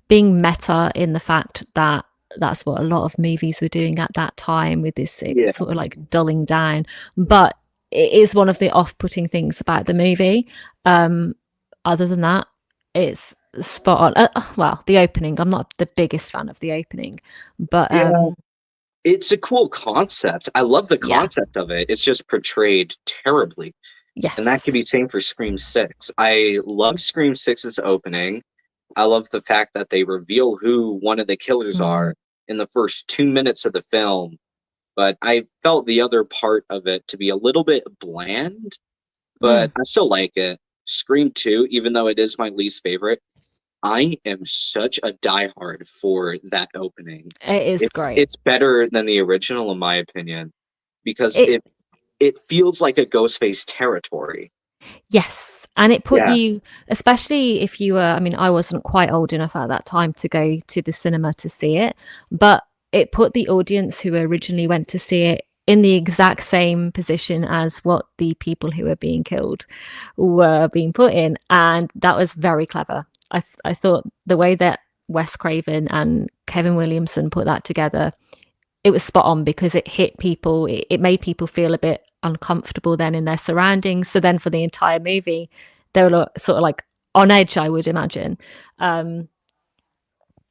[SPEAKER 2] being meta in the fact that that's what a lot of movies were doing at that time with this
[SPEAKER 1] yeah,
[SPEAKER 2] sort of like dulling down. But it is one of the off-putting things about the movie. Um, Other than that, it's spot on. Well, the opening. I'm not the biggest fan of the opening, but
[SPEAKER 1] yeah. It's a cool concept. I love the
[SPEAKER 2] yeah,
[SPEAKER 1] concept of it. It's just portrayed terribly. And that could
[SPEAKER 2] yes.
[SPEAKER 1] be same for Scream 6. I love Scream Six's opening. I love the fact that they reveal who one of the killers
[SPEAKER 2] Mm,
[SPEAKER 1] are in the first 2 minutes of the film. But I felt the other part of it to be a little bit bland, but
[SPEAKER 2] mm.
[SPEAKER 1] I still like it. Scream 2, even though it is my least favorite, I am such a diehard for that opening.
[SPEAKER 2] It is
[SPEAKER 1] It's
[SPEAKER 2] great.
[SPEAKER 1] it's better than the original in my opinion because
[SPEAKER 2] It
[SPEAKER 1] it feels like a Ghostface territory.
[SPEAKER 2] Yes, and it put
[SPEAKER 1] Yeah,
[SPEAKER 2] you, especially if you were, I mean, I wasn't quite old enough at that time to go to the cinema to see it, but it put the audience who originally went to see it in the exact same position as what the people who were being killed were being put in. And that was very clever. I thought the way that Wes Craven and Kevin Williamson put that together, it was spot on because it hit people. It made people feel a bit uncomfortable then in their surroundings. So then for the entire movie, they were sort of like on edge, I would imagine. Um,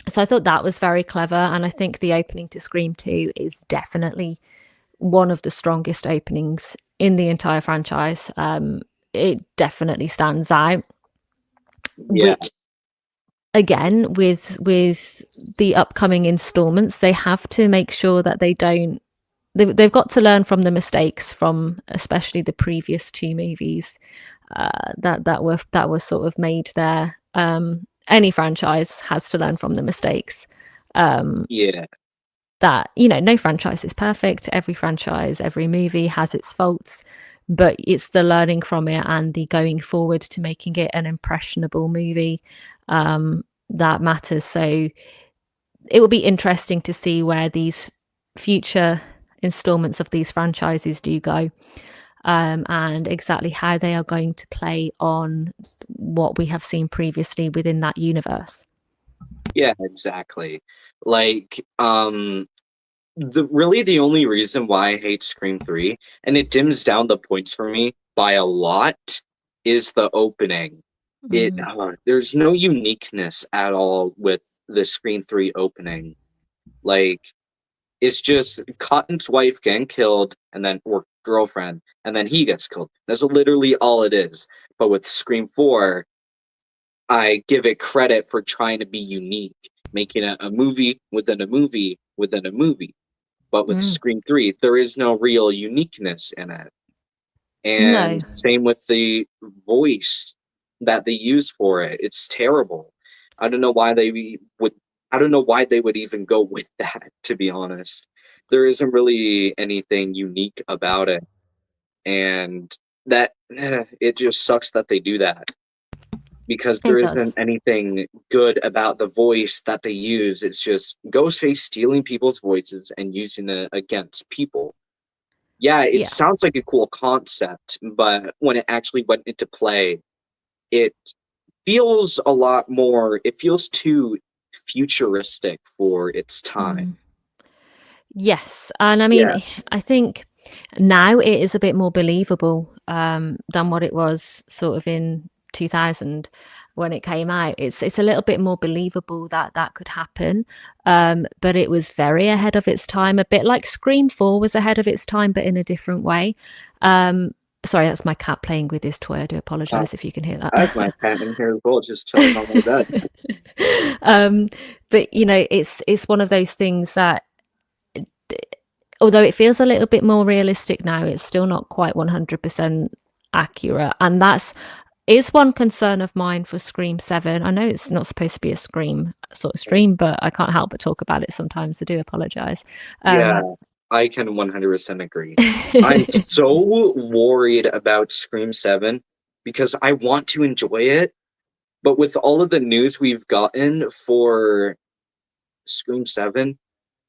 [SPEAKER 2] so I thought that was very clever. And I think the opening to Scream 2 is definitely one of the strongest openings in the entire franchise. It definitely stands out,
[SPEAKER 1] yeah,
[SPEAKER 2] which again with the upcoming installments, they have to make sure that they don't they've got to learn from the mistakes from especially the previous two movies that were sort of made there. Any franchise has to learn from the mistakes. Um,
[SPEAKER 1] yeah,
[SPEAKER 2] that no franchise is perfect. Every franchise, every movie has its faults, but it's the learning from it and the going forward to making it an impressionable movie that matters. So it will be interesting to see where these future installments of these franchises do go, and exactly how they are going to play on what we have seen previously within that universe.
[SPEAKER 1] yeah, exactly. Like, the only reason why I hate Scream 3, and it dims down the points for me by a lot, is the opening.
[SPEAKER 2] Mm,
[SPEAKER 1] There's no uniqueness at all with the Scream 3 opening. Like, it's just Cotton's wife getting killed, and then or girlfriend, and then he gets killed. That's literally all it is. But with Scream 4, I give it credit for trying to be unique, making a movie within a movie within a movie. But with
[SPEAKER 2] mm.
[SPEAKER 1] Scream 3, there is no real uniqueness in it.
[SPEAKER 2] No,
[SPEAKER 1] And same with the voice that they use for it. It's terrible. I don't know why they would I don't know why they would even go with that, to be honest. There isn't really anything unique about it. And that it just sucks that they do that because there
[SPEAKER 2] it
[SPEAKER 1] isn't
[SPEAKER 2] does.
[SPEAKER 1] anything good about the voice that they use. It's just Ghostface stealing people's voices and using it against people. Yeah, it
[SPEAKER 2] Yeah.
[SPEAKER 1] sounds like a cool concept, but when it actually went into play, it it feels too futuristic for its time.
[SPEAKER 2] Mm. Yes, and I
[SPEAKER 1] Yeah,
[SPEAKER 2] mean, I think now it is a bit more believable than what it was sort of in 2000 when it came out. It's a little bit more believable that that could happen, but it was very ahead of its time. A bit like Scream 4 was ahead of its time, but in a different way. Um, Sorry, that's my cat playing with his toy. I do
[SPEAKER 1] uh,
[SPEAKER 2] apologise if you can hear
[SPEAKER 1] I have my
[SPEAKER 2] that.
[SPEAKER 1] cat in here as well, just chilling on my bed.
[SPEAKER 2] um, but it's one of those things that although it feels a little bit more realistic now, it's still not quite 100% accurate. And that's is one concern of mine for Scream 7. I know it's not supposed to be a Scream sort of stream, but I can't help but talk about it sometimes. I do apologize.
[SPEAKER 1] Yeah,
[SPEAKER 2] Um,
[SPEAKER 1] I can 100% agree. I'm so worried about Scream 7 because I want to enjoy it, but with all of the news we've gotten for Scream 7,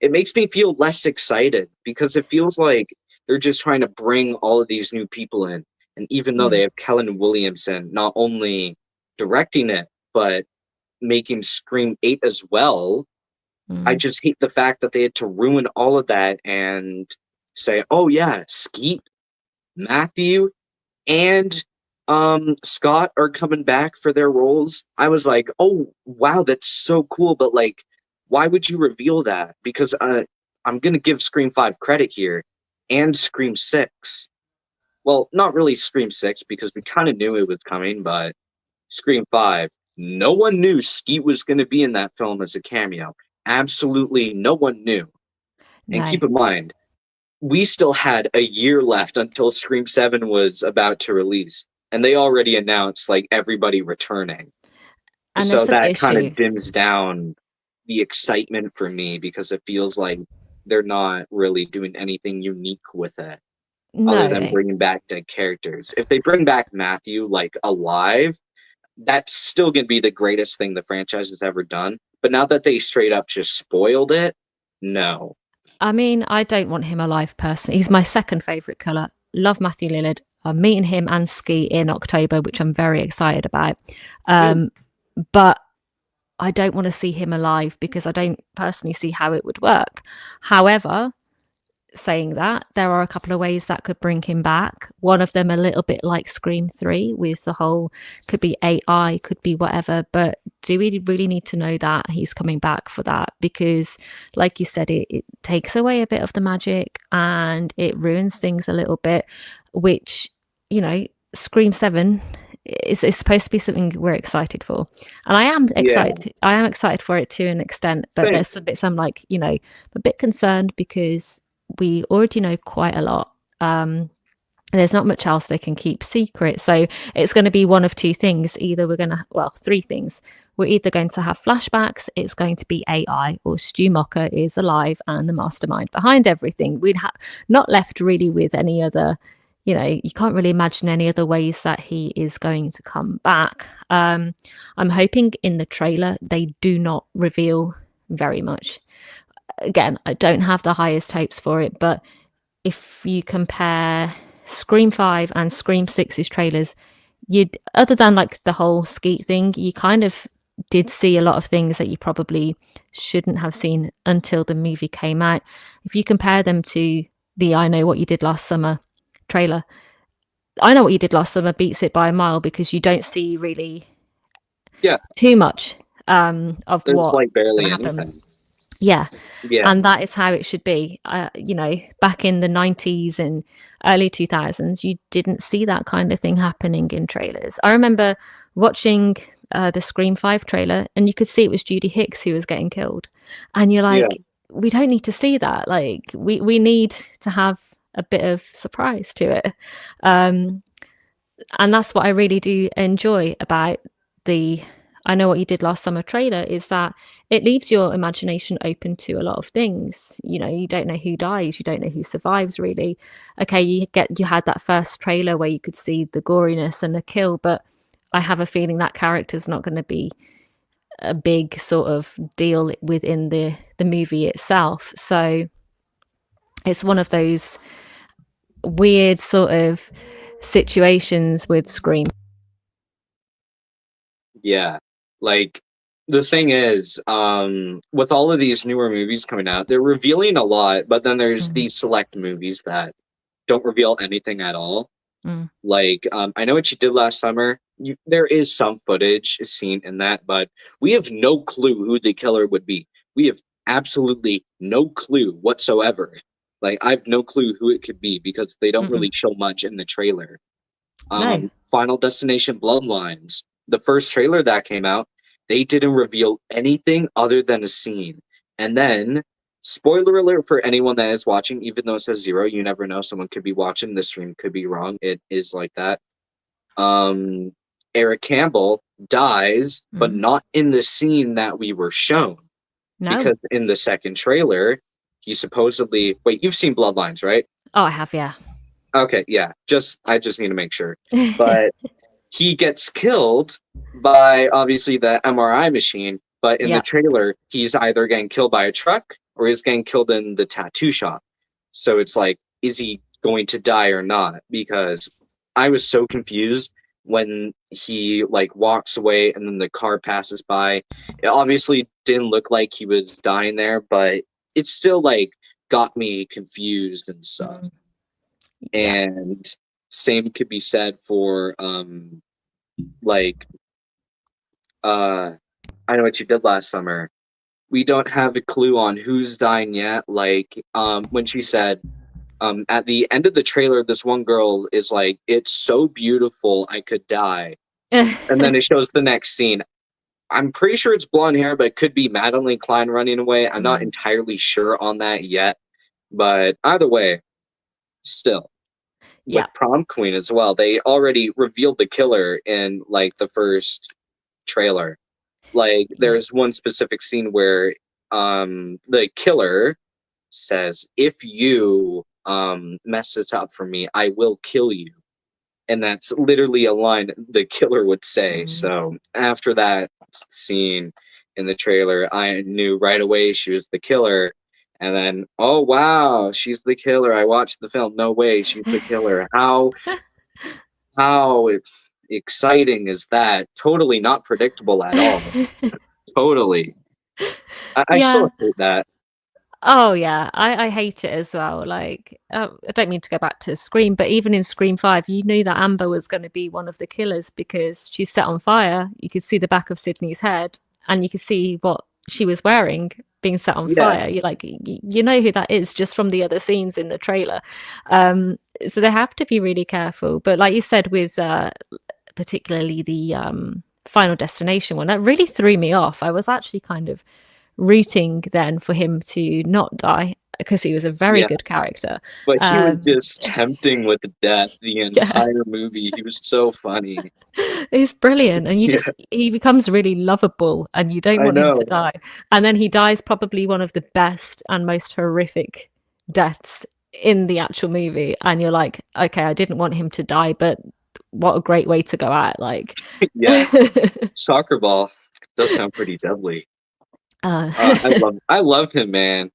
[SPEAKER 1] it makes me feel less excited because it feels like they're just trying to bring all of these new people in. And even though they have Kellen Williamson not only directing it, but making Scream 8 as well, I just hate the fact that they had to ruin all of that and say, oh yeah, Skeet, Matthew, and Scott are coming back for their roles. I was like, oh wow, that's so cool, but like, why would you reveal that? Because I'm gonna give Scream 5 credit here and Scream 6. Well, not really Scream 6 because we kind of knew it was coming, but Scream 5, no one knew Skeet was going to be in that film as a cameo. Absolutely no one knew. And keep in mind, we still had a year left until Scream 7 was about to release. And they already announced like everybody returning.
[SPEAKER 2] And
[SPEAKER 1] so that
[SPEAKER 2] issue.
[SPEAKER 1] kind of dims down the excitement for me because it feels like they're not really doing anything unique with it. Other than bringing back dead characters. If they bring back Matthew like alive, that's still going to be the greatest thing the franchise has ever done. But now that they straight up just spoiled it, no.
[SPEAKER 2] I mean, I don't want him alive personally. He's my second favourite killer. Love Matthew Lillard. I'm meeting him and Ski in October, which I'm very excited about. But I don't want to see him alive because I don't personally see how it would work. However, saying that, there are a couple of ways that could bring him back. One of them a little bit like Scream 3 with the whole, could be AI, could be whatever, but do we really need to know that he's coming back for that? Because like you said, it takes away a bit of the magic and it ruins things a little bit, which, you know, Scream 7 is supposed to be something we're excited for, and I am excited. I am excited for it to an extent, but there's some bits I'm like, you know, I'm a bit concerned because we already know quite a lot. There's not much else they can keep secret, so it's going to be one of two things. Either we're going to, well, three things. We're either going to have flashbacks, it's going to be AI, or Stu Mocker is alive and the mastermind behind everything. We'd have not left really with any other, you know, you can't really imagine any other ways that he is going to come back. I'm hoping in the trailer they do not reveal very much. Again, I don't have the highest hopes for it, but if you compare Scream 5 and Scream 6's trailers, you'd, other than like the whole Skeet thing, you kind of did see a lot of things that you probably shouldn't have seen until the movie came out. If you compare them to the I Know What You Did Last Summer trailer, I Know What You Did Last Summer beats it by a mile because you don't see really too much of
[SPEAKER 1] there's
[SPEAKER 2] what
[SPEAKER 1] like barely anything.
[SPEAKER 2] Yeah. And that is how it should be. You know, back in the 90s and early 2000s, you didn't see that kind of thing happening in trailers. I remember watching the Scream 5 trailer and you could see it was Judy Hicks who was getting killed. And you're like, we don't need to see that. Like, we need to have a bit of surprise to it. And that's what I really do enjoy about the I Know What You Did Last Summer trailer, is that it leaves your imagination open to a lot of things. You know, you don't know who dies, you don't know who survives really. Okay, you had that first trailer where you could see the goriness and the kill, but I have a feeling that character's not going to be a big sort of deal within the movie itself. So it's one of those weird sort of situations with Scream.
[SPEAKER 1] Yeah. Like, the thing is, with all of these newer movies coming out, they're revealing a lot, but then there's these select movies that don't reveal anything at all. Like, I Know What You Did Last Summer. There is some footage seen in that, but we have no clue who the killer would be. We have absolutely no clue whatsoever. Like, I have no clue who it could be because they don't really show much in the trailer.
[SPEAKER 2] No.
[SPEAKER 1] Final Destination Bloodlines, the first trailer that came out, they didn't reveal anything other than a scene. And then, spoiler alert for anyone that is watching, even though it says 0, you never know. Someone could be watching. The stream could be wrong. It is like that. Eric Campbell dies, but not in the scene that we were shown.
[SPEAKER 2] No.
[SPEAKER 1] Because in the second trailer, he supposedly... Wait, you've seen Bloodlines, right?
[SPEAKER 2] Oh, I have, yeah.
[SPEAKER 1] Okay, yeah. I just need to make sure. But he gets killed by, obviously, the MRI machine. But in the trailer, he's either getting killed by a truck or he's getting killed in the tattoo shop. So it's like, is he going to die or not? Because I was so confused when he like walks away and then the car passes by. It obviously didn't look like he was dying there, but it still like got me confused and stuff.
[SPEAKER 2] Yeah.
[SPEAKER 1] And same could be said for like I Know What You Did Last Summer. We don't have a clue on who's dying yet. Like when she said at the end of the trailer, this one girl is like, "It's so beautiful, I could die," and then it shows the next scene. I'm pretty sure it's blonde hair, but it could be Madeline Klein running away. I'm not entirely sure on that yet, but either way, still with
[SPEAKER 2] Yeah.
[SPEAKER 1] Prom Queen as well, they already revealed the killer in like the first trailer. Like
[SPEAKER 2] Yeah.
[SPEAKER 1] there's one specific scene where the killer says, "If you mess this up for me, I will kill you." And that's literally a line the killer would say.
[SPEAKER 2] Mm.
[SPEAKER 1] So after that scene in the trailer, I knew right away she was the killer. And then, oh wow, she's the killer. I watched the film. No way, she's the killer. How exciting is that? Totally not predictable at all. Totally. I
[SPEAKER 2] Yeah.
[SPEAKER 1] still hate that.
[SPEAKER 2] Oh yeah, I hate it as well. Like, I don't mean to go back to Scream, but even in Scream 5, you knew that Amber was going to be one of the killers because she's set on fire. You could see the back of Sydney's head, and you could see what she was wearing being set on
[SPEAKER 1] Yeah.
[SPEAKER 2] fire. You're like, you know who that is just from the other scenes in the trailer. So they have to be really careful. But like you said, with particularly the Final Destination one, that really threw me off. I was actually kind of rooting then for him to not die because he was a very
[SPEAKER 1] Yeah.
[SPEAKER 2] good character.
[SPEAKER 1] But he was just tempting with death the
[SPEAKER 2] Yeah,
[SPEAKER 1] entire movie. He was so funny.
[SPEAKER 2] he's brilliant, and
[SPEAKER 1] Yeah,
[SPEAKER 2] he becomes really lovable, and you don't
[SPEAKER 1] I
[SPEAKER 2] want him to
[SPEAKER 1] know.
[SPEAKER 2] die. And then he dies probably one of the best and most horrific deaths in the actual movie, and you're like, okay, I didn't want him to die, but what a great way to go out! Like,
[SPEAKER 1] Yeah, soccer ball does sound pretty deadly.
[SPEAKER 2] uh,
[SPEAKER 1] I love him, man.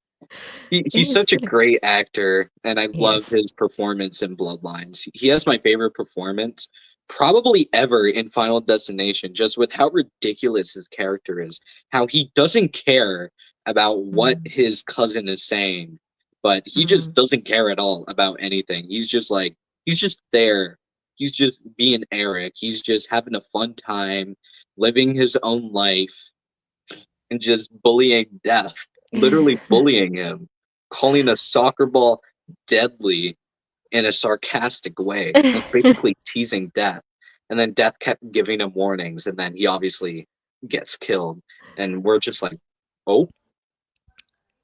[SPEAKER 1] He's
[SPEAKER 2] he's
[SPEAKER 1] such a
[SPEAKER 2] brilliant.
[SPEAKER 1] great actor, and I
[SPEAKER 2] He
[SPEAKER 1] love
[SPEAKER 2] is.
[SPEAKER 1] his performance in Bloodlines. He has my favorite performance probably ever in Final Destination, just with how ridiculous his character is, how he doesn't care about what
[SPEAKER 2] Mm,
[SPEAKER 1] his cousin is saying, but he just
[SPEAKER 2] mm.
[SPEAKER 1] doesn't care at all about anything. He's just like, he's just there. He's just being Eric. He's just having a fun time, living his own life and just bullying Death, literally bullying him, calling a soccer ball deadly in a sarcastic way, like basically teasing Death. And then Death kept giving him warnings, and then he obviously gets killed. And we're just like, oh,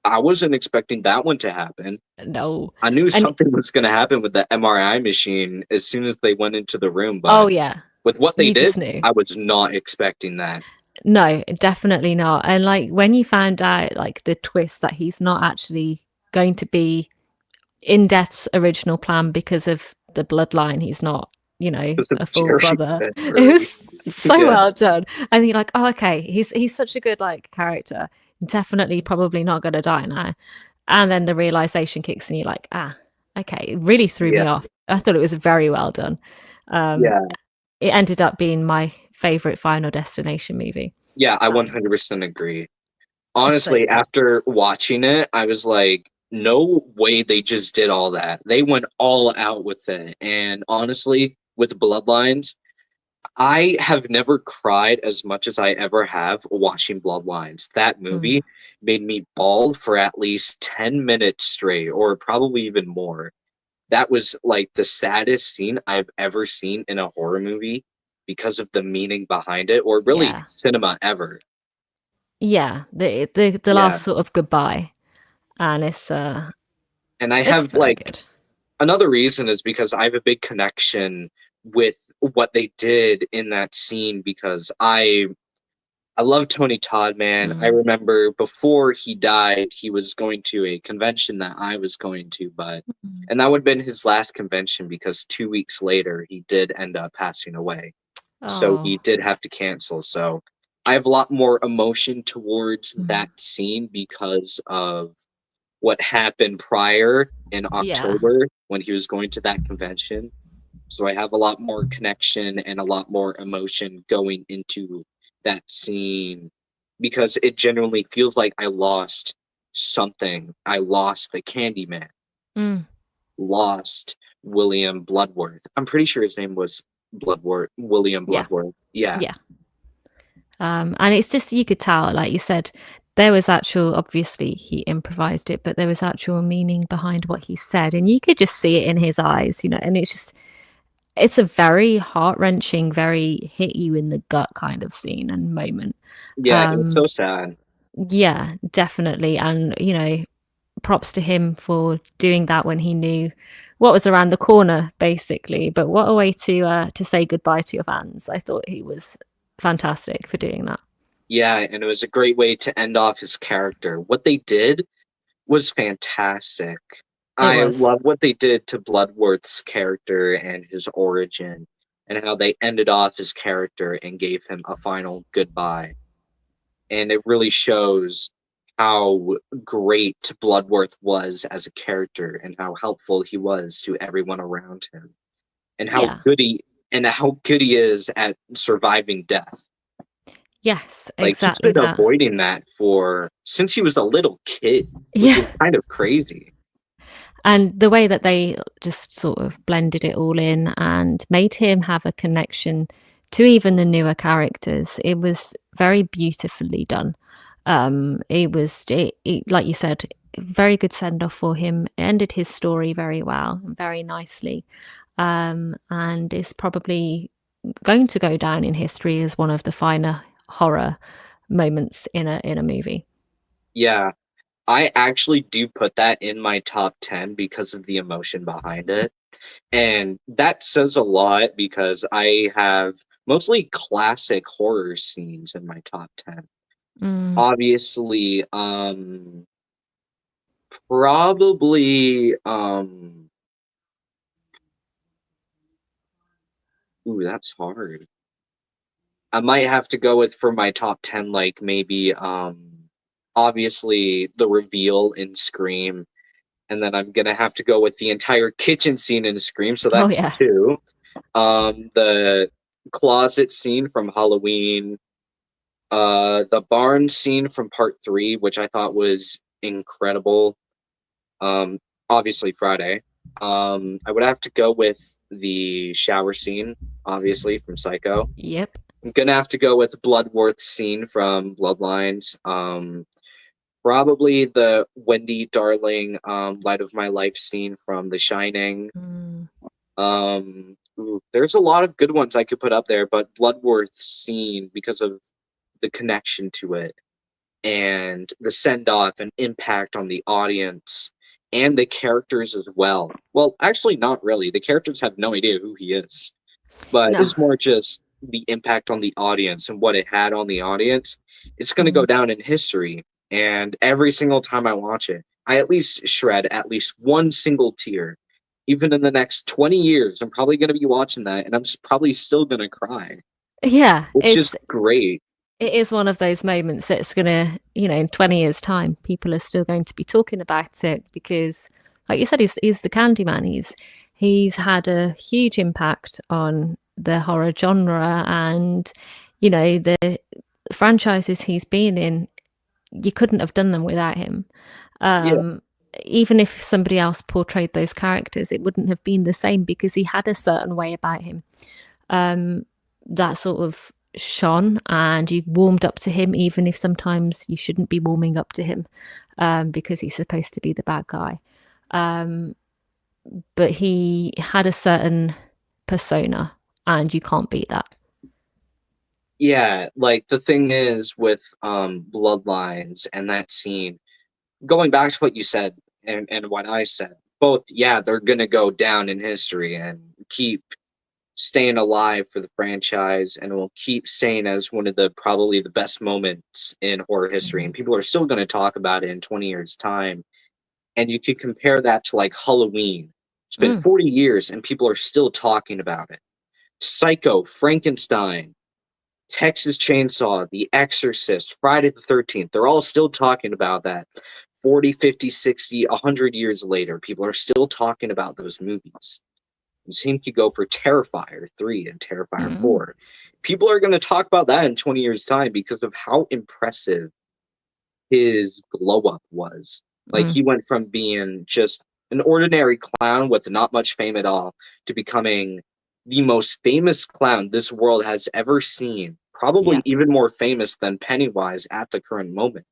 [SPEAKER 1] I wasn't expecting that one to happen.
[SPEAKER 2] No,
[SPEAKER 1] I knew
[SPEAKER 2] and
[SPEAKER 1] something was going to happen with the MRI machine as soon as they went into the room,
[SPEAKER 2] oh
[SPEAKER 1] but
[SPEAKER 2] yeah,
[SPEAKER 1] with what they
[SPEAKER 2] you
[SPEAKER 1] did,
[SPEAKER 2] just knew.
[SPEAKER 1] I was not expecting that.
[SPEAKER 2] No, definitely not. And like when you found out like the twist that he's not actually going to be in Death's original plan because of the bloodline, he's not,
[SPEAKER 1] Because of
[SPEAKER 2] a full
[SPEAKER 1] Jerry
[SPEAKER 2] brother. It was
[SPEAKER 1] February.
[SPEAKER 2] so
[SPEAKER 1] Yeah.
[SPEAKER 2] well done. And you're like, oh, okay, he's such a good like character. Definitely, probably not going to die now. And then the realization kicks, and you're like, ah, okay. It really threw me
[SPEAKER 1] Yeah.
[SPEAKER 2] off. I thought it was very well done. Um,
[SPEAKER 1] Yeah.
[SPEAKER 2] it ended up being my favorite Final Destination movie.
[SPEAKER 1] Yeah, I
[SPEAKER 2] Um,
[SPEAKER 1] 100% agree.
[SPEAKER 2] it's so
[SPEAKER 1] Honestly,
[SPEAKER 2] good.
[SPEAKER 1] after watching it, I was like, no way they just did all that. They went all out with it. And honestly, with Bloodlines, I have never cried as much as I ever have watching Bloodlines. That
[SPEAKER 2] Mm.
[SPEAKER 1] movie made me bawl for at least 10 minutes straight, or probably even more. That was like the saddest scene I've ever seen in a horror movie because of the meaning behind it, or really
[SPEAKER 2] Yeah.
[SPEAKER 1] cinema ever.
[SPEAKER 2] Yeah. The
[SPEAKER 1] Yeah.
[SPEAKER 2] last sort of goodbye. And
[SPEAKER 1] And I
[SPEAKER 2] it's
[SPEAKER 1] have
[SPEAKER 2] very
[SPEAKER 1] like
[SPEAKER 2] good.
[SPEAKER 1] another reason is because I have a big connection with what they did in that scene because I love Tony Todd, man. I
[SPEAKER 2] Mm.
[SPEAKER 1] remember before he died, he was going to a convention that I was going to, but
[SPEAKER 2] Mm.
[SPEAKER 1] and that would have been his last convention because 2 weeks later he did end up passing away. So he
[SPEAKER 2] Oh.
[SPEAKER 1] did have to cancel. So I have a lot more emotion towards
[SPEAKER 2] Mm.
[SPEAKER 1] that scene because of what happened prior in
[SPEAKER 2] Yeah.
[SPEAKER 1] October when he was going to that convention. So I have a lot more connection and a lot more emotion going into that scene because it genuinely feels like I lost something. I lost the Candyman,
[SPEAKER 2] Mm,
[SPEAKER 1] lost William Bloodworth. I'm pretty sure his name was Bloodworth, William
[SPEAKER 2] yeah.
[SPEAKER 1] Bloodworth. Yeah.
[SPEAKER 2] Yeah. And it's just, you could tell, like you said, there was actual, obviously he improvised it, but there was actual meaning behind what he said. And you could just see it in his eyes, and it's just, it's a very heart-wrenching, very hit you in the gut kind of scene and moment.
[SPEAKER 1] Yeah, it was
[SPEAKER 2] Um,
[SPEAKER 1] so sad.
[SPEAKER 2] yeah, definitely. And, props to him for doing that when he knew what was around the corner, basically. But what a way to say goodbye to your fans. I thought he was fantastic for doing that.
[SPEAKER 1] Yeah, and it was a great way to end off his character. What they did was fantastic.
[SPEAKER 2] It
[SPEAKER 1] I
[SPEAKER 2] was.
[SPEAKER 1] love what they did to Bloodworth's character and his origin, and how they ended off his character and gave him a final goodbye. And it really shows how great Bloodworth was as a character and how helpful he was to everyone around him, and
[SPEAKER 2] Yeah.
[SPEAKER 1] how good he is at surviving death.
[SPEAKER 2] Yes,
[SPEAKER 1] Like, he's
[SPEAKER 2] exactly
[SPEAKER 1] been
[SPEAKER 2] that.
[SPEAKER 1] avoiding that for since he was a little kid, which is
[SPEAKER 2] Yeah.
[SPEAKER 1] kind of crazy.
[SPEAKER 2] And the way that they just sort of blended it all in and made him have a connection to even the newer characters, it was very beautifully done. Like you said, very good send off for him. It ended his story very well and very nicely. And is probably going to go down in history as one of the finer horror moments in a movie.
[SPEAKER 1] Yeah, I actually do put that in my top 10 because of the emotion behind it. And that says a lot because I have mostly classic horror scenes in my top 10.
[SPEAKER 2] Mm,
[SPEAKER 1] Obviously, probably ooh, that's hard. I might have to go with for my top 10 like maybe obviously the reveal in Scream, and then I'm gonna have to go with the entire kitchen scene in Scream, so
[SPEAKER 2] oh
[SPEAKER 1] that's
[SPEAKER 2] yeah.
[SPEAKER 1] two. The closet scene from Halloween, the barn scene from part three, which I thought was incredible. Um, obviously Friday. I would have to go with the shower scene, obviously from Psycho.
[SPEAKER 2] Yep.
[SPEAKER 1] I'm gonna have to go with Bloodworth scene from Bloodlines. Probably the Wendy Darling Light of My Life scene from The Shining.
[SPEAKER 2] Mm,
[SPEAKER 1] There's a lot of good ones I could put up there, but Bloodworth scene because of the connection to it and the send off and impact on the audience and the characters as well. Well, actually, not really. The characters have no idea who he is, but
[SPEAKER 2] no.
[SPEAKER 1] it's more just the impact on the audience and what it had on the audience. It's going to go
[SPEAKER 2] Mm.
[SPEAKER 1] down in history. And every single time I watch it, I at least shred at least one single tear. Even in the next 20 years, I'm probably going to be watching that and probably still going to cry.
[SPEAKER 2] Yeah,
[SPEAKER 1] It's just great.
[SPEAKER 2] it is one of those moments that's gonna, in 20 years' time, people are still going to be talking about it because, like you said, he's the Candyman. He's had a huge impact on the horror genre, and the franchises he's been in. You couldn't have done them without him.
[SPEAKER 1] Yeah.
[SPEAKER 2] Um, Even if somebody else portrayed those characters, it wouldn't have been the same because he had a certain way about him. That sort of shone and you warmed up to him, even if sometimes you shouldn't be warming up to him because he's supposed to be the bad guy. Um, but he had a certain persona and you can't beat that.
[SPEAKER 1] Yeah, like the thing is with Bloodlines and that scene, going back to what you said and what I said, both, yeah, they're gonna go down in history and keep staying alive for the franchise and will keep staying as one of the probably the best moments in horror history.
[SPEAKER 2] Mm.
[SPEAKER 1] And people are still gonna talk about it in 20 years' time. And you could compare that to like Halloween. It's been
[SPEAKER 2] Mm.
[SPEAKER 1] 40 years and people are still talking about it. Psycho, Frankenstein, Texas Chainsaw, The Exorcist, Friday the 13th. They're all still talking about that 40, 50, 60, 100 years later, people are still talking about those movies. The same could go for Terrifier 3 and Terrifier
[SPEAKER 2] Mm.
[SPEAKER 1] 4. People are going to talk about that in 20 years' time because of how impressive his glow up was. Like, he went from being just an ordinary clown with not much fame at all to becoming the most famous clown this world has ever seen. Probably
[SPEAKER 2] Yeah.
[SPEAKER 1] even more famous than Pennywise at the current moment.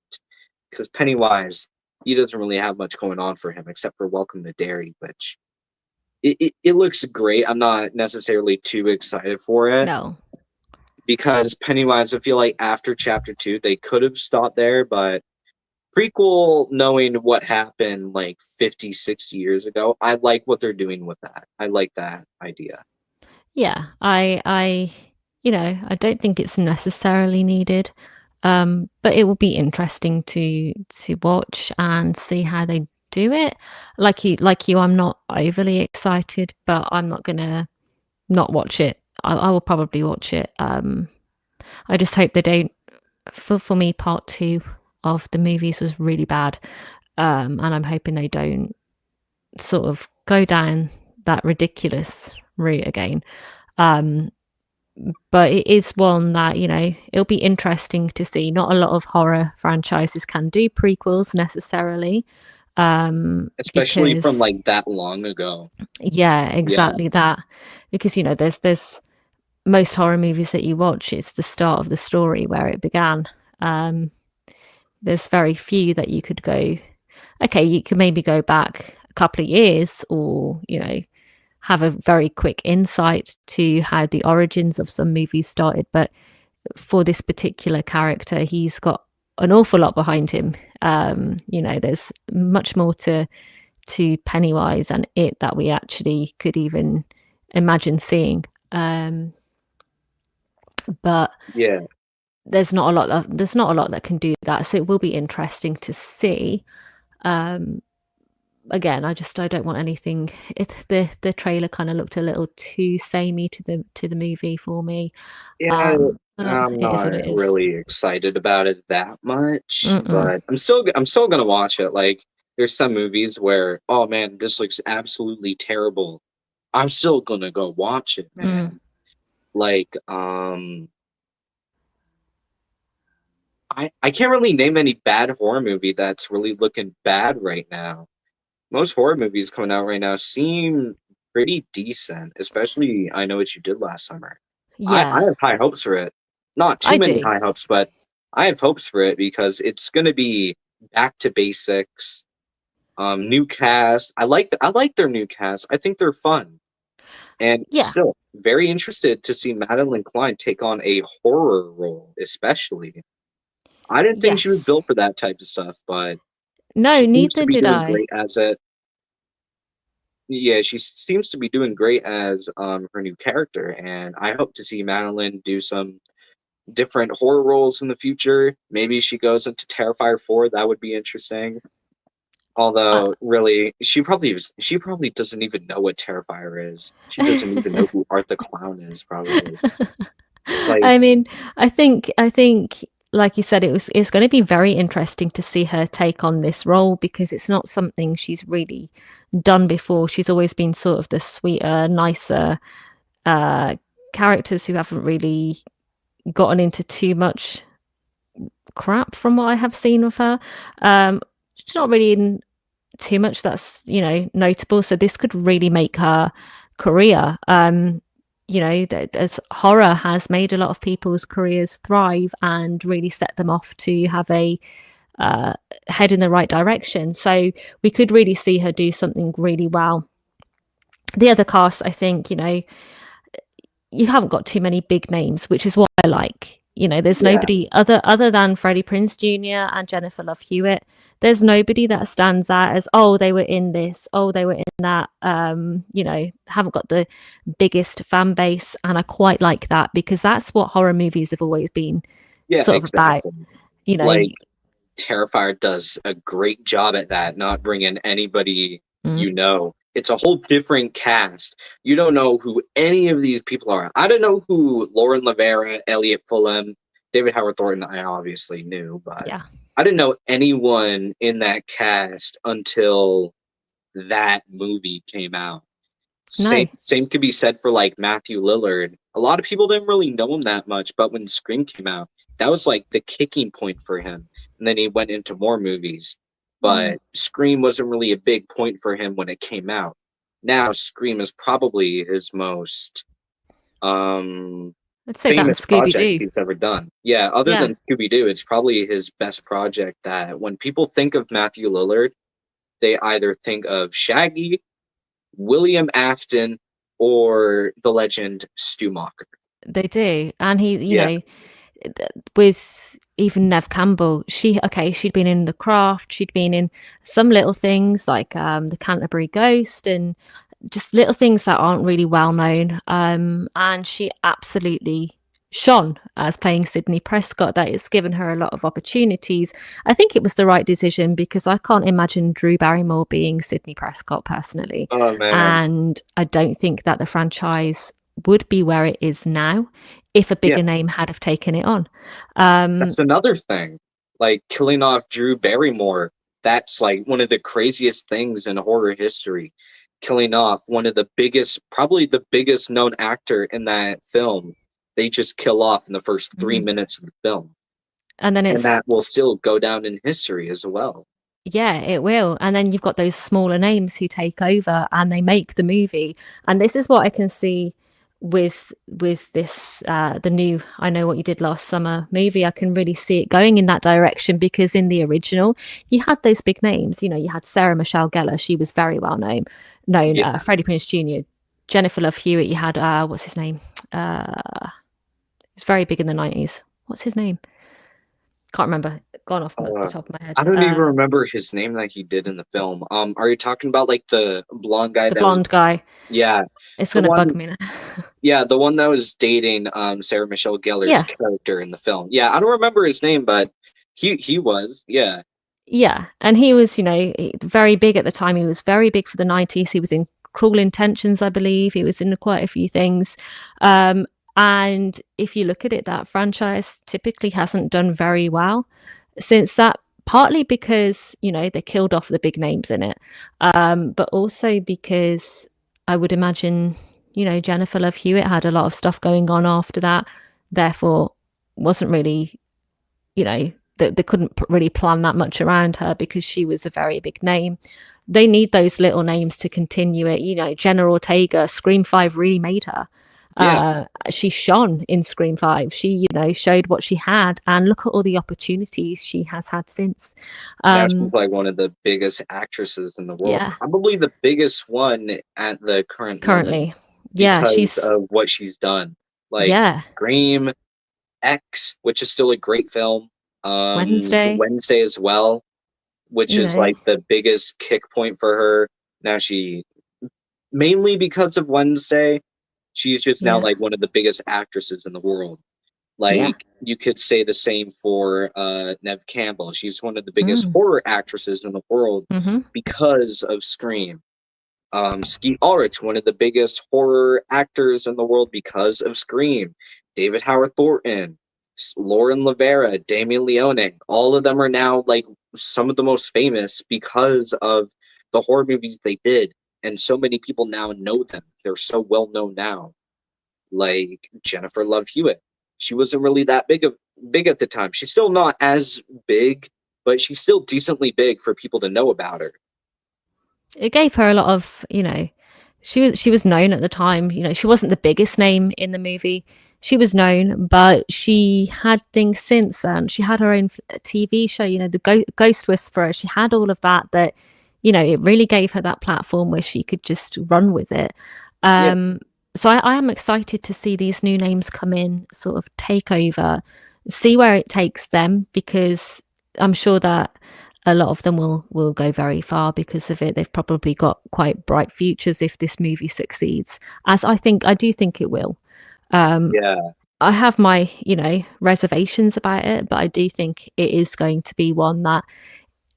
[SPEAKER 1] Because Pennywise, he doesn't really have much going on for him except for Welcome to Derry, which it looks great. I'm not necessarily too excited for it
[SPEAKER 2] No.
[SPEAKER 1] because Pennywise, I feel like after chapter 2, they could have stopped there, but prequel, knowing what happened like 50, 60 years ago, I like what they're doing with that. I like that idea.
[SPEAKER 2] Yeah. I don't think it's necessarily needed. But it will be interesting to watch and see how they do it. Like you, I'm not overly excited, but I'm not gonna not watch it. I will probably watch it. I just hope they don't. For me, part 2 of the movies was really bad, and I'm hoping they don't sort of go down that ridiculous route again. But it is one that, it'll be interesting to see. Not a lot of horror franchises can do prequels necessarily.
[SPEAKER 1] Especially from
[SPEAKER 2] Because
[SPEAKER 1] like that long ago.
[SPEAKER 2] yeah, exactly that. Because, there's most horror movies that you watch, it's the start of the story where it began. There's very few that you could go, okay, you can maybe go back a couple of years or, have a very quick insight to how the origins of some movies started. But for this particular character, he's got an awful lot behind him. There's much more to Pennywise and it that we actually could even imagine seeing. But
[SPEAKER 1] Yeah.
[SPEAKER 2] there's not a lot that can do that. So it will be interesting to see. Again, I don't want anything. The trailer kind of looked a little too samey to the movie for me.
[SPEAKER 1] Yeah, I'm
[SPEAKER 2] It is
[SPEAKER 1] not
[SPEAKER 2] what it is.
[SPEAKER 1] really excited about it that much,
[SPEAKER 2] Mm-mm.
[SPEAKER 1] but I'm still gonna watch it. Like, there's some movies where, oh man, this looks absolutely terrible. I'm still gonna go watch it, man. Like, I can't really name any bad horror movie that's really looking bad right now. Most horror movies coming out right now seem pretty decent, especially I Know What You Did Last Summer. I
[SPEAKER 2] Yeah,
[SPEAKER 1] have high hopes for it. Not too
[SPEAKER 2] I
[SPEAKER 1] many
[SPEAKER 2] do.
[SPEAKER 1] high hopes, but I have hopes for it because it's going to be back to basics. New cast. I like their new cast. I think they're fun, and
[SPEAKER 2] Yeah.
[SPEAKER 1] still very interested to see Madeline Klein take on a horror role, especially. I didn't think she was
[SPEAKER 2] Yes.
[SPEAKER 1] built for that type of stuff, but
[SPEAKER 2] No,
[SPEAKER 1] she seems to
[SPEAKER 2] neither
[SPEAKER 1] be
[SPEAKER 2] did
[SPEAKER 1] doing
[SPEAKER 2] I.
[SPEAKER 1] great as it. Yeah, she seems to be doing great as her new character, and I hope to see Madeline do some different horror roles in the future. Maybe she goes into Terrifier 4. That would be interesting.
[SPEAKER 2] Uh,
[SPEAKER 1] Although, really, she probably doesn't even know what Terrifier is. She doesn't even know who Art the Clown is. Probably, like,
[SPEAKER 2] I mean, I think like you said, it's going to be very interesting to see her take on this role because it's not something she's really done before. She's always been sort of the sweeter, nicer uh, characters who haven't really gotten into too much crap from what I have seen of her. She's not really in too much that's notable. So this could really make her career. As horror has made a lot of people's careers thrive and really set them off to have a head in the right direction. So we could really see her do something really well. The other cast, I think, you haven't got too many big names, which is what I like. There's
[SPEAKER 1] yeah,
[SPEAKER 2] nobody other than Freddie Prinze Jr. and Jennifer Love Hewitt. There's nobody that stands out as, oh, they were in this, oh, they were in that. Haven't got the biggest fan base, and I quite like that because that's what horror movies have always been
[SPEAKER 1] yeah,
[SPEAKER 2] sort of about.
[SPEAKER 1] exactly.
[SPEAKER 2] You know,
[SPEAKER 1] Like, Terrifier does a great job at that, not bringing anybody
[SPEAKER 2] mm,
[SPEAKER 1] you know. It's a whole different cast. You don't know who any of these people are. I don't know who Lauren Lavera, Elliot Fulham, David Howard Thornton, I obviously knew, but
[SPEAKER 2] yeah,
[SPEAKER 1] I didn't know anyone in that cast until that movie came out.
[SPEAKER 2] No.
[SPEAKER 1] Same could be said for like Matthew Lillard. A lot of people didn't really know him that much, but when Scream came out, that was like the kicking point for him. And then he went into more movies.
[SPEAKER 2] Mm.
[SPEAKER 1] But Scream wasn't really a big point for him when it came out. Now Scream is probably his most um
[SPEAKER 2] I'd say that and
[SPEAKER 1] famous
[SPEAKER 2] Scooby
[SPEAKER 1] project
[SPEAKER 2] Doo.
[SPEAKER 1] he's ever done. Yeah, other
[SPEAKER 2] Yeah.
[SPEAKER 1] than Scooby Doo, it's probably his best project that when people think of Matthew Lillard, they either think of Shaggy, William Afton, or the legend Stu Macher.
[SPEAKER 2] They do. And he,
[SPEAKER 1] Yeah,
[SPEAKER 2] with even Nev Campbell, she'd been in The Craft, she'd been in some little things like the Canterbury Ghost and just little things that aren't really well known. And she absolutely shone as playing Sydney Prescott. That it's given her a lot of opportunities. I think it was the right decision because I can't imagine Drew Barrymore being Sydney Prescott personally.
[SPEAKER 1] oh man,
[SPEAKER 2] And I don't think that the franchise would be where it is now if a
[SPEAKER 1] yeah,
[SPEAKER 2] bigger name had have taken it on.
[SPEAKER 1] that's another thing. Like killing off Drew Barrymore, that's like one of the craziest things in horror history. Killing off one of the biggest, probably the biggest known actor in that film, they just kill off in the first 3 minutes of the film.
[SPEAKER 2] And then
[SPEAKER 1] And
[SPEAKER 2] it's
[SPEAKER 1] that will still go down in history as well.
[SPEAKER 2] yeah, it will. And then you've got those smaller names who take over and they make the movie. And this is what I can see with this the new I Know What You Did Last Summer movie. I can really see it going in that direction because in the original you had those big names. You had Sarah Michelle Gellar, she was very well known,
[SPEAKER 1] Yeah.
[SPEAKER 2] Freddie Prinze Jr., Jennifer Love Hewitt, you had what's his name? He's very big in the 90s. What's his name? Can't remember. Gone off the top of my head.
[SPEAKER 1] I don't even remember his name that he did in the film. Are you talking about like the blonde guy
[SPEAKER 2] the
[SPEAKER 1] that was?
[SPEAKER 2] blonde guy.
[SPEAKER 1] Yeah,
[SPEAKER 2] It's
[SPEAKER 1] the
[SPEAKER 2] gonna bug
[SPEAKER 1] one.
[SPEAKER 2] me now.
[SPEAKER 1] Yeah, the one that was dating Sarah Michelle Gellar's
[SPEAKER 2] Yeah.
[SPEAKER 1] character in the film. Yeah, I don't remember his name, but he was. Yeah,
[SPEAKER 2] Yeah, and he was, very big at the time. He was very big for the 90s. He was in Cruel Intentions, I believe. He was in quite a few things. And if you look at it, that franchise typically hasn't done very well since that, partly because, they killed off the big names in it, but also because I would imagine, Jennifer Love Hewitt had a lot of stuff going on after that, therefore wasn't really, they couldn't really plan that much around her because she was a very big name. They need those little names to continue it. Jenna Ortega, Scream 5 really made her.
[SPEAKER 1] yeah.
[SPEAKER 2] She shone in Scream 5. She, showed what she had, and look at all the opportunities she has had since.
[SPEAKER 1] Now she's like one of the biggest actresses in the world,
[SPEAKER 2] Yeah.
[SPEAKER 1] probably the biggest one at the current moment
[SPEAKER 2] Currently, yeah,
[SPEAKER 1] because
[SPEAKER 2] she's
[SPEAKER 1] of what she's done. Like
[SPEAKER 2] yeah.
[SPEAKER 1] Scream, X, which is still a great film. Wednesday as well, which is like the biggest kick point for her. Now she, mainly because of Wednesday, she's just now
[SPEAKER 2] Yeah.
[SPEAKER 1] like one of the biggest actresses in the world. Like
[SPEAKER 2] Yeah.
[SPEAKER 1] you could say the same for Nev Campbell. She's one of the biggest
[SPEAKER 2] Mm.
[SPEAKER 1] horror actresses in the world
[SPEAKER 2] Mm-hmm.
[SPEAKER 1] because of Scream. Skeet Ulrich, one of the biggest horror actors in the world because of Scream. David Howard Thornton, Lauren Lavera, Damien Leone, all of them are now like some of the most famous because of the horror movies they did. And so many people now know them. They're so well known now. Like Jennifer Love Hewitt. She wasn't really that big at the time. She's still not as big, but she's still decently big for people to know about her.
[SPEAKER 2] It gave her a lot of, she was known at the time. She wasn't the biggest name in the movie. She was known, but she had things since. She had her own TV show, the Ghost Whisperer. She had all of that. It really gave her that platform where she could just run with it.
[SPEAKER 1] Yeah.
[SPEAKER 2] So I am excited to see these new names come in, sort of take over, see where it takes them, because I'm sure that a lot of them will go very far because of it. They've probably got quite bright futures if this movie succeeds, as I do think it will.
[SPEAKER 1] Yeah.
[SPEAKER 2] I have my, reservations about it, but I do think it is going to be one that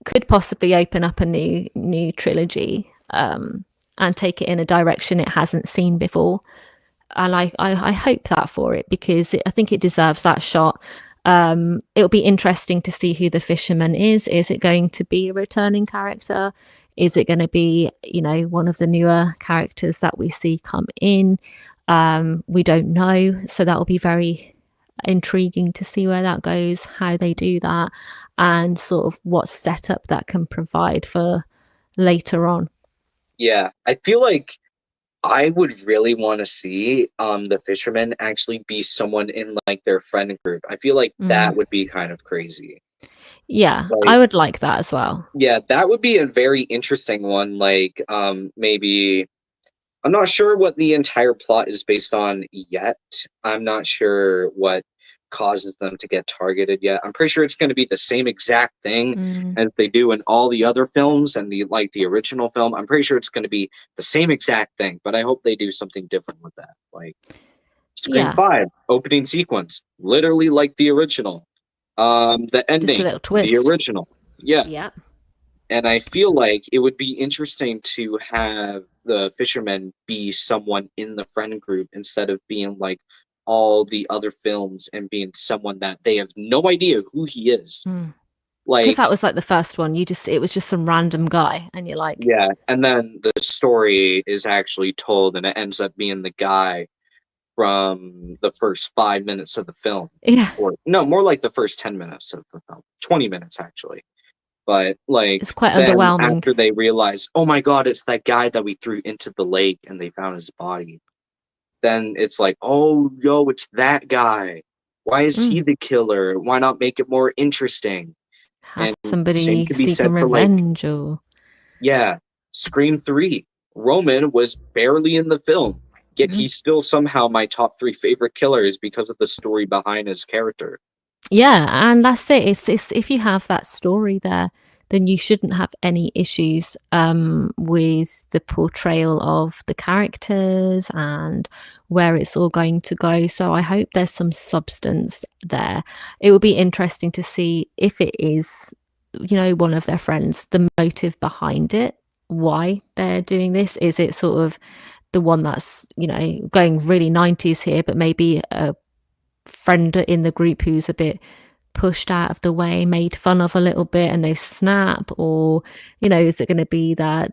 [SPEAKER 2] could possibly open up a new trilogy, and take it in a direction it hasn't seen before. And I hope that for it because I think it deserves that shot. It'll be interesting to see who the fisherman is. Is it going to be a returning character? Is it going to be, one of the newer characters that we see come in? We don't know. So that will be very intriguing to see where that goes, how they do that, and sort of what setup that can provide for later on.
[SPEAKER 1] Yeah, I feel like I would really want to see the fisherman actually be someone in like their friend group. I feel like that would be kind of crazy.
[SPEAKER 2] Yeah,
[SPEAKER 1] Like,
[SPEAKER 2] I would like that as well.
[SPEAKER 1] yeah, that would be a very interesting one. Like, maybe I'm not sure what the entire plot is based on yet. I'm not sure what causes them to get targeted yet. I'm pretty sure it's going to be the same exact thing as they do in all the other films and the original film. I'm pretty sure it's going to be the same exact thing, but I hope they do something different with that. Like Scream
[SPEAKER 2] Yeah,
[SPEAKER 1] 5 opening sequence, literally like the original. The
[SPEAKER 2] just a
[SPEAKER 1] ending,
[SPEAKER 2] little
[SPEAKER 1] the
[SPEAKER 2] twist.
[SPEAKER 1] original. Yeah.
[SPEAKER 2] Yeah.
[SPEAKER 1] And I feel like it would be interesting to have the fisherman be someone in the friend group instead of being like all the other films and being someone that they have no idea who he is.
[SPEAKER 2] Because
[SPEAKER 1] Like,
[SPEAKER 2] that was like the first one. It was just some random guy, and you're like,
[SPEAKER 1] yeah. And then the story is actually told and it ends up being the guy from the first 5 minutes of the film.
[SPEAKER 2] yeah,
[SPEAKER 1] Or no, more like the first 10 minutes of the film. 20 minutes actually. But like
[SPEAKER 2] it's quite
[SPEAKER 1] then
[SPEAKER 2] underwhelming.
[SPEAKER 1] after they realize, oh my god, it's that guy that we threw into the lake and they found his body. Then it's like, oh yo, it's that guy. Why is he the killer? Why not make it more interesting?
[SPEAKER 2] Have
[SPEAKER 1] And same
[SPEAKER 2] somebody
[SPEAKER 1] could be
[SPEAKER 2] seeking
[SPEAKER 1] said for like,
[SPEAKER 2] revenge, or
[SPEAKER 1] yeah, Scream 3. Roman was barely in the film, yet he's still somehow my top 3 favorite killers because of the story behind his character.
[SPEAKER 2] yeah, and that's it. It's if you have that story there, then you shouldn't have any issues with the portrayal of the characters and where it's all going to go. So I hope there's some substance there. It will be interesting to see if it is, one of their friends, the motive behind it, why they're doing this. Is it sort of the one that's, going really 90s here, but maybe a friend in the group who's a bit pushed out of the way, made fun of a little bit, and they snap? Or is it going to be that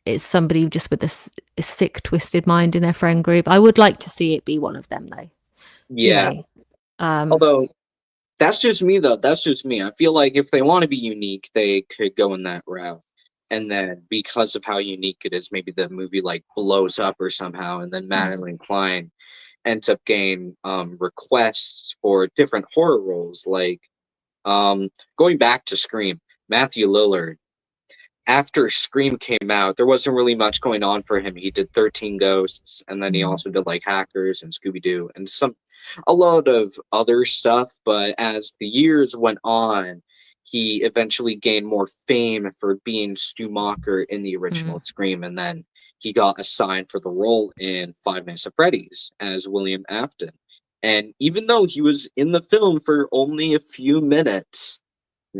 [SPEAKER 2] it's somebody just with a sick, twisted mind in their friend group? I would like to see it be one of them, though.
[SPEAKER 1] Yeah. Although that's just me though. That's just me. I feel like if they want to be unique, they could go in that route. And then because of how unique it is, maybe the movie like blows up or somehow, and then Madeline Klein ends up getting requests for different horror roles. Like going back to Scream, Matthew Lillard. After Scream came out, there wasn't really much going on for him. He did 13 Ghosts, and then he also did like Hackers and Scooby Doo and a lot of other stuff. But as the years went on, he eventually gained more fame for being Stu Macher in the original Scream, and then he got assigned for the role in Five Nights at Freddy's as William Afton. And even though he was in the film for only a few minutes,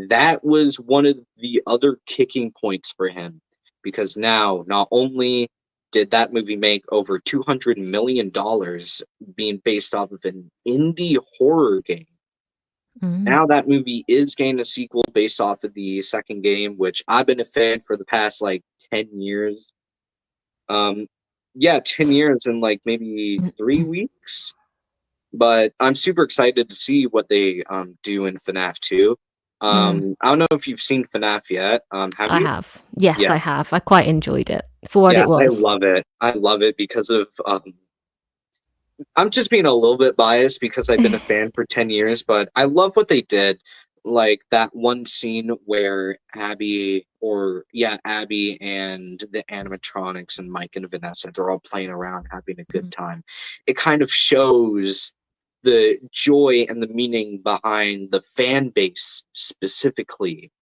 [SPEAKER 1] that was one of the other kicking points for him, because now not only did that movie make over $200 million being based off of an indie horror game, now that movie is getting a sequel based off of the second game, which I've been a fan for the past like 10 years. Yeah, 10 years in like maybe 3 weeks. But I'm super excited to see what they do in FNAF 2. I don't know if you've seen FNAF yet. Have
[SPEAKER 2] I
[SPEAKER 1] you?
[SPEAKER 2] have. Yes,
[SPEAKER 1] Yeah.
[SPEAKER 2] I have. I quite enjoyed it for what
[SPEAKER 1] Yeah,
[SPEAKER 2] it was.
[SPEAKER 1] I love it. I love it because of I'm just being a little bit biased because I've been a fan for 10 years, but I love what they did. Like that one scene where Abby and the animatronics and Mike and Vanessa, they're all playing around, having a good time. It kind of shows the joy and the meaning behind the fan base specifically.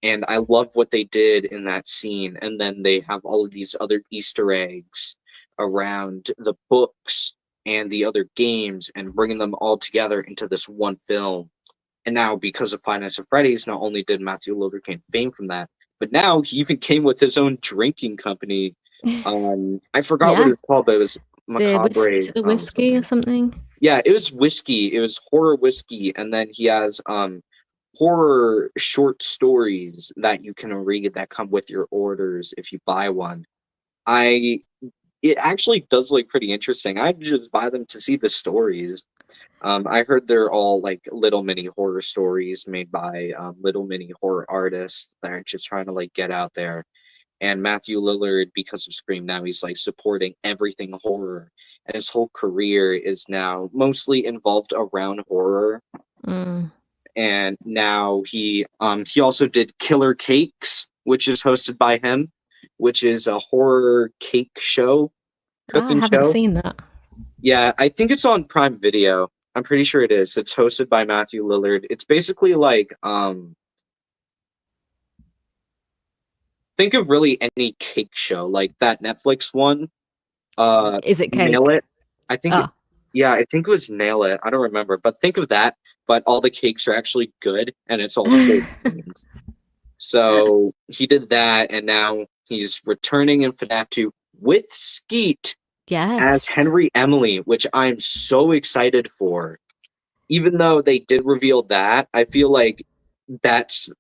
[SPEAKER 1] And I love what they did in that scene. And then they have all of these other Easter eggs around the books and the other games and bringing them all together into this one film. And now, because of Five Nights at Freddy's, not only did Matthew Lillard gain fame from that, but now he even came with his own drinking company. I forgot what
[SPEAKER 2] Yeah.
[SPEAKER 1] it's called, but it was Macabre.
[SPEAKER 2] Is it the whiskey or something?
[SPEAKER 1] Yeah, it was whiskey. It was horror whiskey, and then he has horror short stories that you can read that come with your orders if you buy one. I It actually does look pretty interesting. I just buy them to see the stories. I heard they're all like little mini horror stories made by little mini horror artists that are just trying to like get out there. And Matthew Lillard, because of Scream, now he's like supporting everything horror, and his whole career is now mostly involved around horror.
[SPEAKER 2] Mm.
[SPEAKER 1] And now he also did Killer Cakes, which is hosted by him, which is a horror cake show,
[SPEAKER 2] I
[SPEAKER 1] cooking
[SPEAKER 2] haven't
[SPEAKER 1] show.
[SPEAKER 2] seen that.
[SPEAKER 1] Yeah, I think it's on Prime Video. I'm pretty sure it is. It's hosted by Matthew Lillard. It's basically like think of really any cake show, like that Netflix one.
[SPEAKER 2] Is it
[SPEAKER 1] Nail
[SPEAKER 2] cake?
[SPEAKER 1] It. I think
[SPEAKER 2] Oh.
[SPEAKER 1] yeah, I think it was Nail It. I don't remember, but think of that, but all the cakes are actually good and it's all cake themed. So he did that, and now he's returning in FNAF 2 with Skeet as
[SPEAKER 2] Yes.
[SPEAKER 1] Henry Emily, which I'm so excited for. Even though they did reveal that, I feel like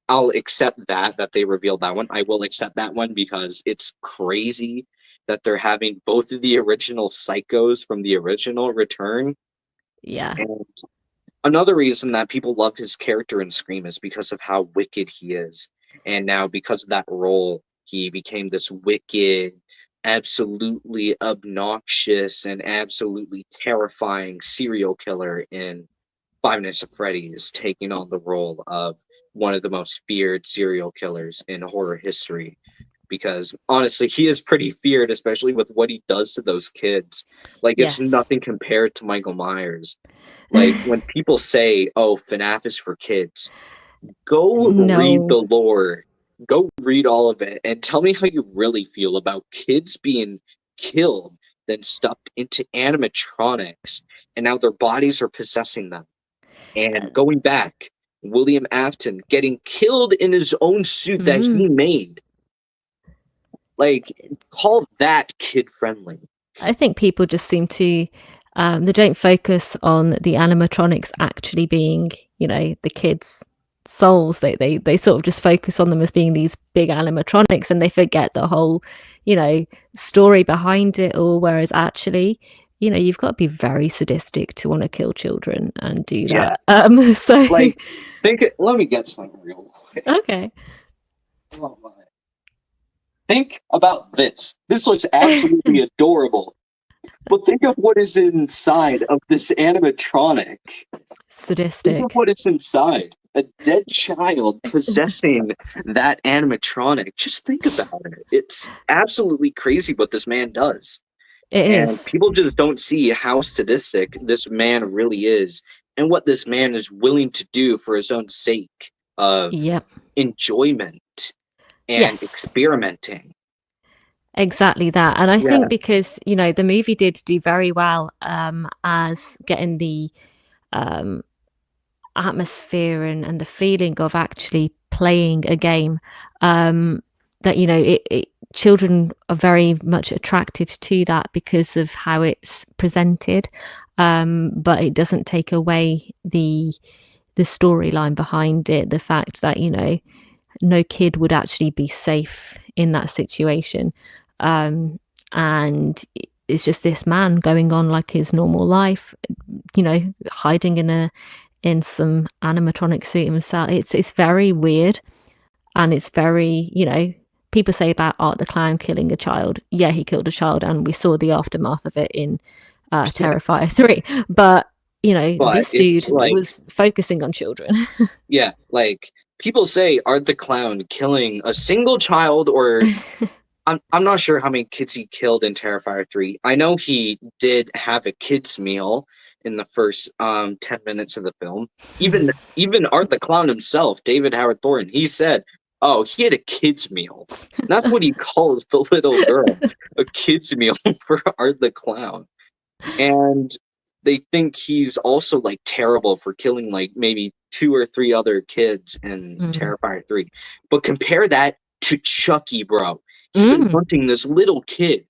[SPEAKER 1] I'll accept that they revealed that one. I will accept that one because it's crazy that they're having both of the original psychos from the original return.
[SPEAKER 2] Yeah.
[SPEAKER 1] And another reason that people love his character in Scream is because of how wicked he is. And now because of that role, he became this wicked, absolutely obnoxious, and absolutely terrifying serial killer in Five Nights at Freddy's, taking on the role of one of the most feared serial killers in horror history. Because honestly, he is pretty feared, especially with what he does to those kids. Like, it's
[SPEAKER 2] Yes.
[SPEAKER 1] nothing compared to Michael Myers. Like, when people say, oh, FNAF is for kids, go read
[SPEAKER 2] No.
[SPEAKER 1] the lore. Go read all of it and tell me how you really feel about kids being killed, then stuffed into animatronics, and now their bodies are possessing them. And going back, William Afton getting killed in his own suit that he made. Like, call that kid friendly.
[SPEAKER 2] I think people just seem to they don't focus on the animatronics actually being, you know, the kids' souls. They sort of just focus on them as being these big animatronics, and they forget the whole, you know, story behind it all. Whereas actually, you know, you've got to be very sadistic to want to kill children and do
[SPEAKER 1] Yeah.
[SPEAKER 2] that. So
[SPEAKER 1] Like, let me get something real quick.
[SPEAKER 2] okay.
[SPEAKER 1] Oh my. Think about this. This looks absolutely adorable. But think of what is inside of this animatronic.
[SPEAKER 2] Sadistic.
[SPEAKER 1] Think of what is inside. A dead child possessing that animatronic. Just think about it. It's absolutely crazy what this man does.
[SPEAKER 2] It
[SPEAKER 1] And
[SPEAKER 2] is.
[SPEAKER 1] people just don't see how sadistic this man really is and what this man is willing to do for his own sake of
[SPEAKER 2] Yep.
[SPEAKER 1] enjoyment and
[SPEAKER 2] Yes.
[SPEAKER 1] experimenting.
[SPEAKER 2] Exactly that. And I
[SPEAKER 1] Yeah.
[SPEAKER 2] think because, you know, the movie did do very well as getting the atmosphere and the feeling of actually playing a game, that, you know, children are very much attracted to that because of how it's presented, but it doesn't take away the storyline behind it, the fact that, you know, no kid would actually be safe in that situation. And it's just this man going on like his normal life, you know, hiding in some animatronic suit himself. It's very weird, and it's very, you know, people say about Art the Clown killing a child. Yeah, he killed a child, and we saw the aftermath of it in Terrifier 3. But you know,
[SPEAKER 1] But
[SPEAKER 2] this dude
[SPEAKER 1] like,
[SPEAKER 2] was focusing on children.
[SPEAKER 1] yeah, like people say Art the Clown killing a single child, or I'm not sure how many kids he killed in Terrifier 3. I know he did have a kids meal in the first 10 minutes of the film. Even Art the Clown himself, David Howard Thornton, he said, oh, he had a kids meal. And that's what he calls the little girl, a kids meal for Art the Clown. And they think he's also like terrible for killing like maybe 2 or 3 other kids in Terrifier 3. But compare that to Chucky, bro. He's been hunting this little kid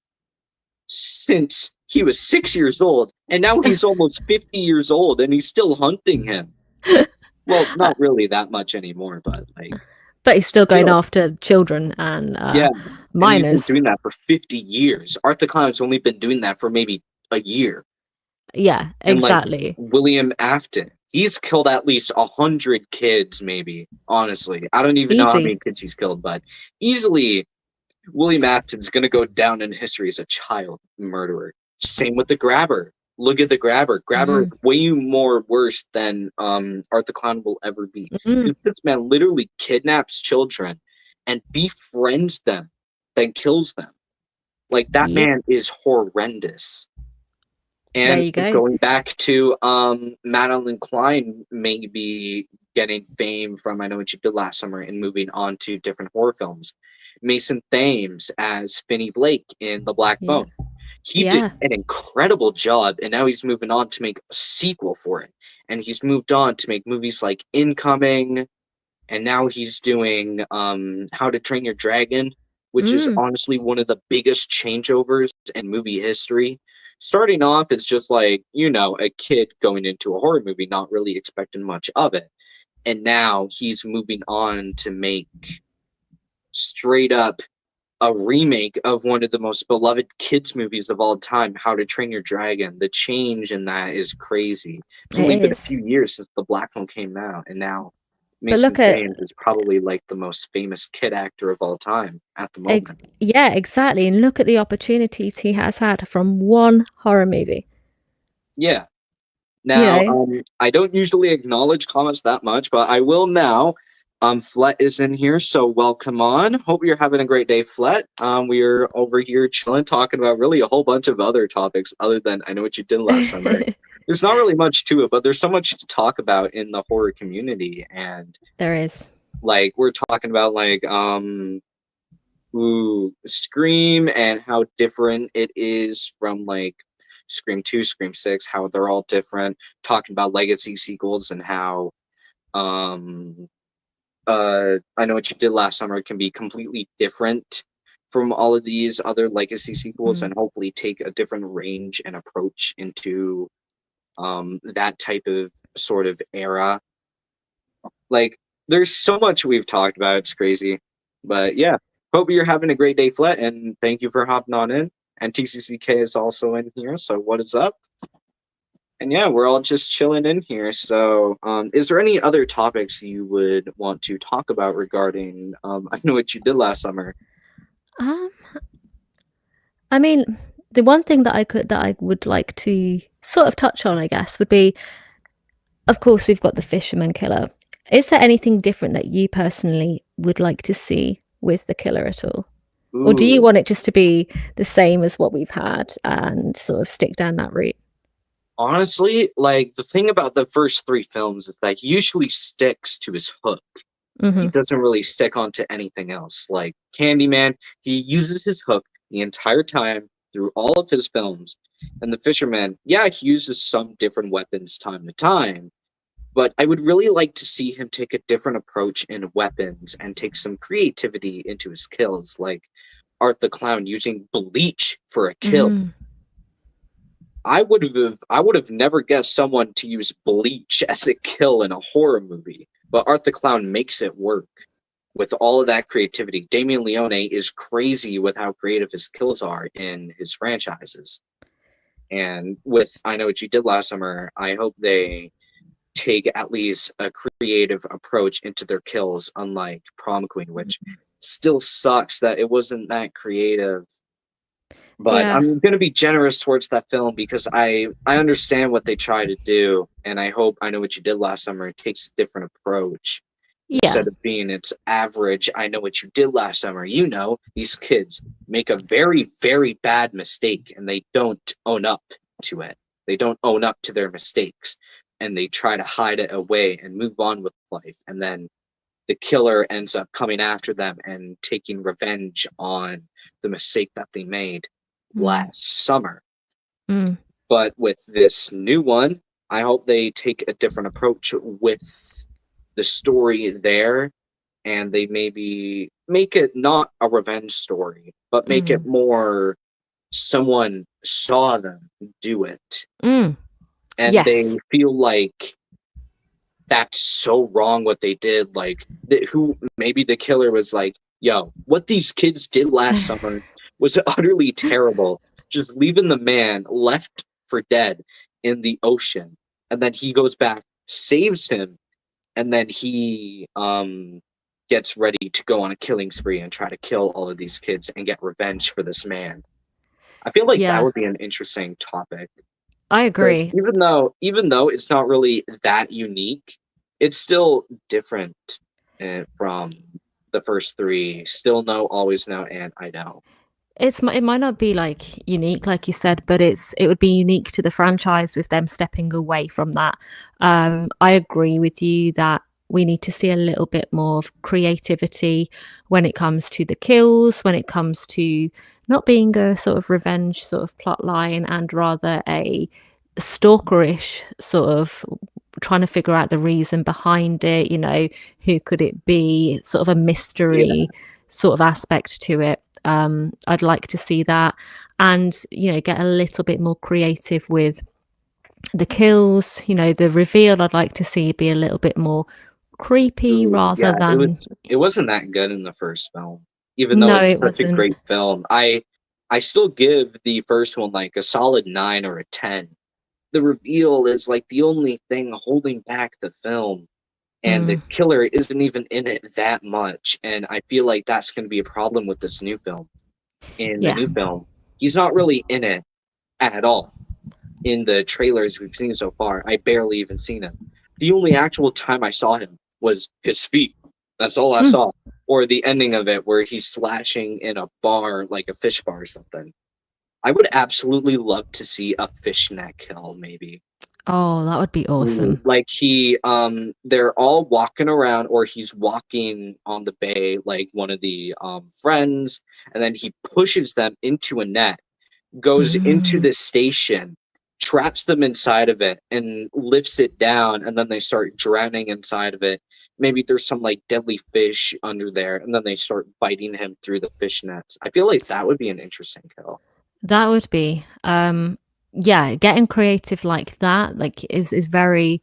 [SPEAKER 1] since he was 6 years old, and now he's almost 50 years old, and he's still hunting him. Well, not really that much anymore, but like.
[SPEAKER 2] But he's still going
[SPEAKER 1] Still.
[SPEAKER 2] after children and
[SPEAKER 1] Yeah, and he's been
[SPEAKER 2] minors.
[SPEAKER 1] doing that for 50 years. Art the Clown's only been doing that for maybe a year.
[SPEAKER 2] Yeah,
[SPEAKER 1] And like
[SPEAKER 2] exactly.
[SPEAKER 1] William Afton, he's killed at least 100 kids, maybe. Honestly, I don't even know how many
[SPEAKER 2] Easy.
[SPEAKER 1] kids he's killed, but easily William Afton's gonna go down in history as a child murderer. Same with the Grabber. Look at the Grabber. Grabber is way more worse than Art the Clown will ever be.
[SPEAKER 2] Mm.
[SPEAKER 1] This man literally kidnaps children and befriends them, then kills them. Like that
[SPEAKER 2] Yep.
[SPEAKER 1] man is horrendous.
[SPEAKER 2] There
[SPEAKER 1] And
[SPEAKER 2] you go.
[SPEAKER 1] going back to Madeline Klein maybe getting fame from I Know What You Did Last Summer and moving on to different horror films. Mason Thames as Finney Blake in The Black
[SPEAKER 2] Yeah.
[SPEAKER 1] Phone. He did an incredible job, and now he's moving on to make a sequel for it. And he's moved on to make movies like Incoming, and now he's doing How to Train Your Dragon, which is honestly one of the biggest changeovers in movie history. Starting off as just like, a kid going into a horror movie, not really expecting much of it. And now he's moving on to make straight up a remake of one of the most beloved kids movies of all time, How to Train Your Dragon. The change in that is crazy. It's only been a few years since The Black Phone came out, and now Mason Thames is probably like the most famous kid actor of all time at the moment.
[SPEAKER 2] Yeah, exactly. And look at the opportunities he has had from one horror movie.
[SPEAKER 1] Yeah. Now, I don't usually acknowledge comments that much, but I will now. Flet is in here, so welcome on. Hope you're having a great day, Flet. We are over here chilling, talking about really a whole bunch of other topics other than I Know What You Did Last Summer. There's not really much to it, but there's so much to talk about in the horror community, and
[SPEAKER 2] there is.
[SPEAKER 1] Like we're talking about like Scream and how different it is from like Scream 2, Scream 6, how they're all different. Talking about legacy sequels and how I Know What You Did Last Summer can be completely different from all of these other legacy sequels and hopefully take a different range and approach into that type of sort of era. Like, there's so much we've talked about. It's crazy. But yeah, hope you're having a great day, Flet, and thank you for hopping on in. And TCCK is also in here, so what is up? And yeah, we're all just chilling in here. So, is there any other topics you would want to talk about regarding I Know What You Did Last Summer?
[SPEAKER 2] I mean, the one thing that I would like to sort of touch on, I guess, would be, of course, we've got the Fisherman Killer. Is there anything different that you personally would like to see with the killer at all? Ooh. Or do you want it just to be the same as what we've had and sort of stick down that route?
[SPEAKER 1] Honestly, like the thing about the first 3 films is that he usually sticks to his hook. He doesn't really stick onto anything else. Like Candyman, he uses his hook the entire time through all of his films. And the Fisherman, yeah, he uses some different weapons time to time. But I would really like to see him take a different approach in weapons and take some creativity into his kills, like Art the Clown using bleach for a kill. I would have never guessed someone to use bleach as a kill in a horror movie, but Art the Clown makes it work with all of that creativity. Damien Leone is crazy with how creative his kills are in his franchises. And with I Know What You Did Last Summer, I hope they take at least a creative approach into their kills, unlike Prom Queen, which still sucks that it wasn't that creative. But yeah. I'm going to be generous towards that film because I understand what they try to do, and I hope I Know What You Did Last Summer it takes a different approach. Instead of being its average, I Know What You Did Last Summer. These kids make a very, very bad mistake, and they don't own up to it. They don't own up to their mistakes. And they try to hide it away and move on with life. And then the killer ends up coming after them and taking revenge on the mistake that they made last summer. But with this new one, I hope they take a different approach with the story there. And they maybe make it not a revenge story, but make it more someone saw them do it,
[SPEAKER 2] Mm.
[SPEAKER 1] and they
[SPEAKER 2] Yes.
[SPEAKER 1] feel like that's so wrong what they did. Like, who maybe the killer was like, "Yo, what these kids did last summer was utterly terrible. Just leaving the man left for dead in the ocean, and then he goes back, saves him, and then he gets ready to go on a killing spree and try to kill all of these kids and get revenge for this man." I feel like that
[SPEAKER 2] Yeah,
[SPEAKER 1] would be an interesting topic.
[SPEAKER 2] I
[SPEAKER 1] Because
[SPEAKER 2] agree.
[SPEAKER 1] even though it's not really that unique, it's still different from the first three. Still know, always know, and I know.
[SPEAKER 2] It might not be like unique, like you said, but it would be unique to the franchise with them stepping away from that. I agree with you that we need to see a little bit more of creativity when it comes to the kills, when it comes to not being a sort of revenge sort of plot line, and rather a stalkerish sort of trying to figure out the reason behind it. Who could it be? Sort of a
[SPEAKER 1] Yeah,
[SPEAKER 2] mystery sort of aspect to it. I'd like to see that, and get a little bit more creative with the kills. The reveal. I'd like to see be a little bit more creepy
[SPEAKER 1] ooh,
[SPEAKER 2] rather
[SPEAKER 1] yeah. It
[SPEAKER 2] than.
[SPEAKER 1] was. It wasn't that good in the first film, even though
[SPEAKER 2] No,
[SPEAKER 1] it's
[SPEAKER 2] it
[SPEAKER 1] such a
[SPEAKER 2] wasn't.
[SPEAKER 1] great film. I still give the first one like a solid 9 or a 10. The reveal is like the only thing holding back the film, and the
[SPEAKER 2] Mm,
[SPEAKER 1] killer isn't even in it that much. And I feel like that's going to be a problem with this new film. In the
[SPEAKER 2] yeah.
[SPEAKER 1] new film, he's not really in it at all. In the trailers we've seen so far, I barely even seen him. The only actual time I saw him was his feet. That's all I
[SPEAKER 2] Mm.
[SPEAKER 1] saw. Or the ending of it where he's slashing in a bar, like a fish bar or something. I would absolutely love to see a fishnet kill, maybe.
[SPEAKER 2] Oh, that would be awesome.
[SPEAKER 1] Like they're all walking around, or he's walking on the bay, like one of the friends, and then he pushes them into a net, goes into
[SPEAKER 2] Mm.
[SPEAKER 1] the station, traps them inside of it, and lifts it down, and then they start drowning inside of it. Maybe there's some like deadly fish under there, and then they start biting him through the fish nets. I feel like that would be an interesting kill.
[SPEAKER 2] That would be. Yeah, getting creative like that, like is very.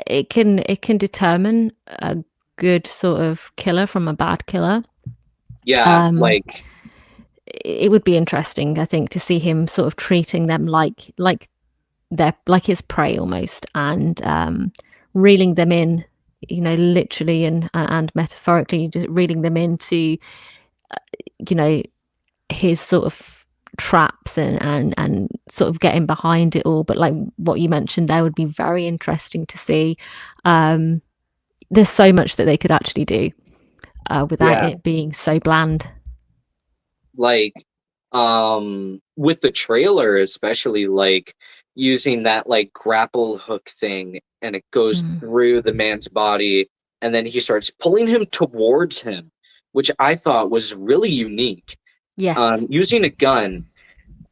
[SPEAKER 2] It can determine a good sort of killer from a bad killer.
[SPEAKER 1] Yeah,
[SPEAKER 2] Um,
[SPEAKER 1] like
[SPEAKER 2] it would be interesting, I think, to see him sort of treating them like they're like his prey almost, and reeling them in, literally and metaphorically, reeling them into, you know, his sort of traps and sort of getting behind it all. But like what you mentioned, there would be very interesting to see. Um, there's so much that they could actually do without
[SPEAKER 1] yeah,
[SPEAKER 2] it being so bland.
[SPEAKER 1] like with the trailer especially, like using that like grapple hook thing, and it goes
[SPEAKER 2] Mm.
[SPEAKER 1] through the man's body, and then he starts pulling him towards him, which I thought was really unique.
[SPEAKER 2] Yes.
[SPEAKER 1] Using a gun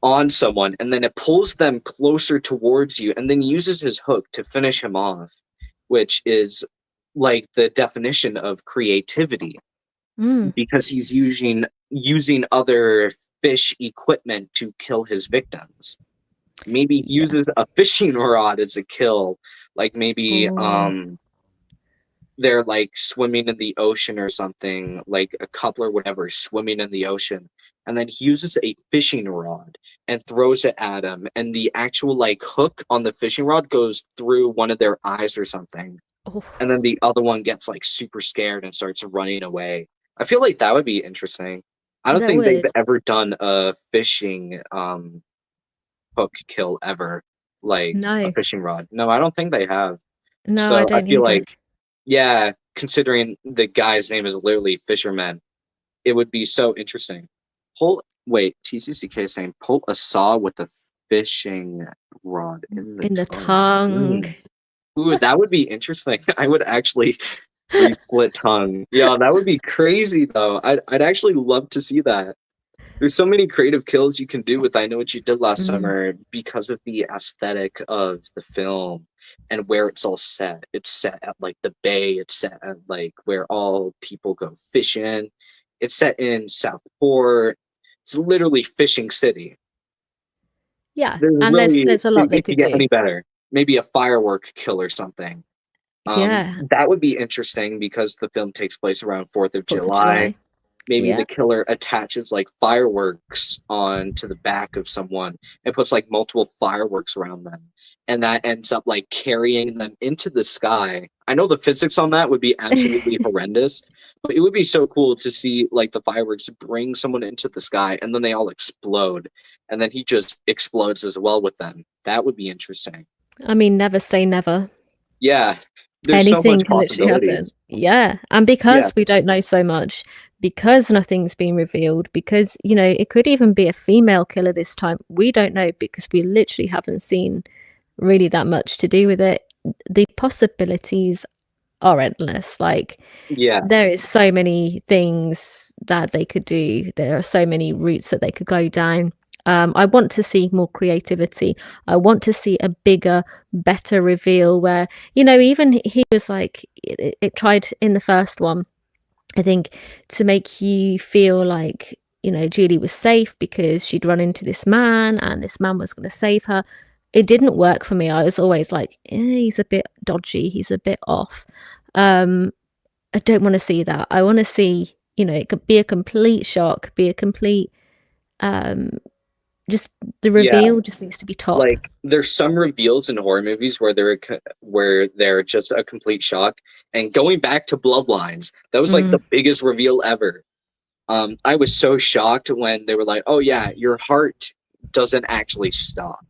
[SPEAKER 1] on someone, and then it pulls them closer towards you, and then uses his hook to finish him off, which is like the definition of creativity,
[SPEAKER 2] Mm.
[SPEAKER 1] because he's using other fish equipment to kill his victims. Maybe he
[SPEAKER 2] Yeah.
[SPEAKER 1] uses a fishing rod as a kill. Like maybe
[SPEAKER 2] Oh.
[SPEAKER 1] they're like swimming in the ocean or something, like a couple or whatever swimming in the ocean, and then he uses a fishing rod and throws it at him, and the actual like hook on the fishing rod goes through one of their eyes or something,
[SPEAKER 2] Oh,
[SPEAKER 1] and then the other one gets like super scared and starts running away. I feel like that would be interesting. I don't
[SPEAKER 2] that
[SPEAKER 1] think they've
[SPEAKER 2] would.
[SPEAKER 1] ever done a fishing hook kill ever, like a
[SPEAKER 2] No.
[SPEAKER 1] fishing rod. No, I don't think they have.
[SPEAKER 2] No, I
[SPEAKER 1] So I
[SPEAKER 2] don't
[SPEAKER 1] feel
[SPEAKER 2] either.
[SPEAKER 1] like, yeah, considering the guy's name is literally Fisherman, it would be so interesting. TCCK is saying pull a saw with a fishing rod in the
[SPEAKER 2] In the
[SPEAKER 1] tongue.
[SPEAKER 2] tongue.
[SPEAKER 1] Mm. Ooh, that would be interesting. I would actually re-split tongue. Yeah, that would be crazy though. I'd actually love to see that. There's so many creative kills you can do with I Know What You Did Last
[SPEAKER 2] Mm.
[SPEAKER 1] Summer because of the aesthetic of the film and where it's all set. It's set at like the bay, it's set at like where all people go fishing. It's set in Southport. It's literally fishing city.
[SPEAKER 2] Yeah,
[SPEAKER 1] There's
[SPEAKER 2] and
[SPEAKER 1] really,
[SPEAKER 2] there's a lot they
[SPEAKER 1] it
[SPEAKER 2] could
[SPEAKER 1] could get
[SPEAKER 2] do.
[SPEAKER 1] any better. Maybe a firework kill or something.
[SPEAKER 2] Yeah,
[SPEAKER 1] That would be interesting because the film takes place around 4th of
[SPEAKER 2] 4th of
[SPEAKER 1] July.
[SPEAKER 2] July.
[SPEAKER 1] Maybe the
[SPEAKER 2] Yeah.
[SPEAKER 1] killer attaches like fireworks onto the back of someone and puts like multiple fireworks around them. And that ends up like carrying them into the sky. I know the physics on that would be absolutely horrendous, but it would be so cool to see like the fireworks bring someone into the sky and then they all explode. And then he just explodes as well with them. That would be interesting.
[SPEAKER 2] I mean, never say never.
[SPEAKER 1] Yeah, there's so
[SPEAKER 2] Anything
[SPEAKER 1] much
[SPEAKER 2] can literally happen.
[SPEAKER 1] possibilities.
[SPEAKER 2] Yeah. And
[SPEAKER 1] Yeah,
[SPEAKER 2] because we don't know so much, because nothing's been revealed, because, it could even be a female killer this time. We don't know because we literally haven't seen really that much to do with it. The possibilities are endless. Like,
[SPEAKER 1] yeah,
[SPEAKER 2] there is so many things that they could do. There are so many routes that they could go down. I want to see more creativity. I want to see a bigger, better reveal where, even he was like, it tried in the first one, I think, to make you feel like, Julie was safe because she'd run into this man and this man was going to save her. It didn't work for me. I was always like, he's a bit dodgy. He's a bit off. Um, I don't want to see that. I want to see, it could be a complete shock, be a complete, um, just the
[SPEAKER 1] yeah.
[SPEAKER 2] reveal just needs to be top.
[SPEAKER 1] Like there's some reveals in horror movies where they're just a complete shock. And going back to Bloodlines, that was like
[SPEAKER 2] Mm,
[SPEAKER 1] the biggest reveal ever. I was so shocked when they were like, "Oh yeah, your heart doesn't actually stop,"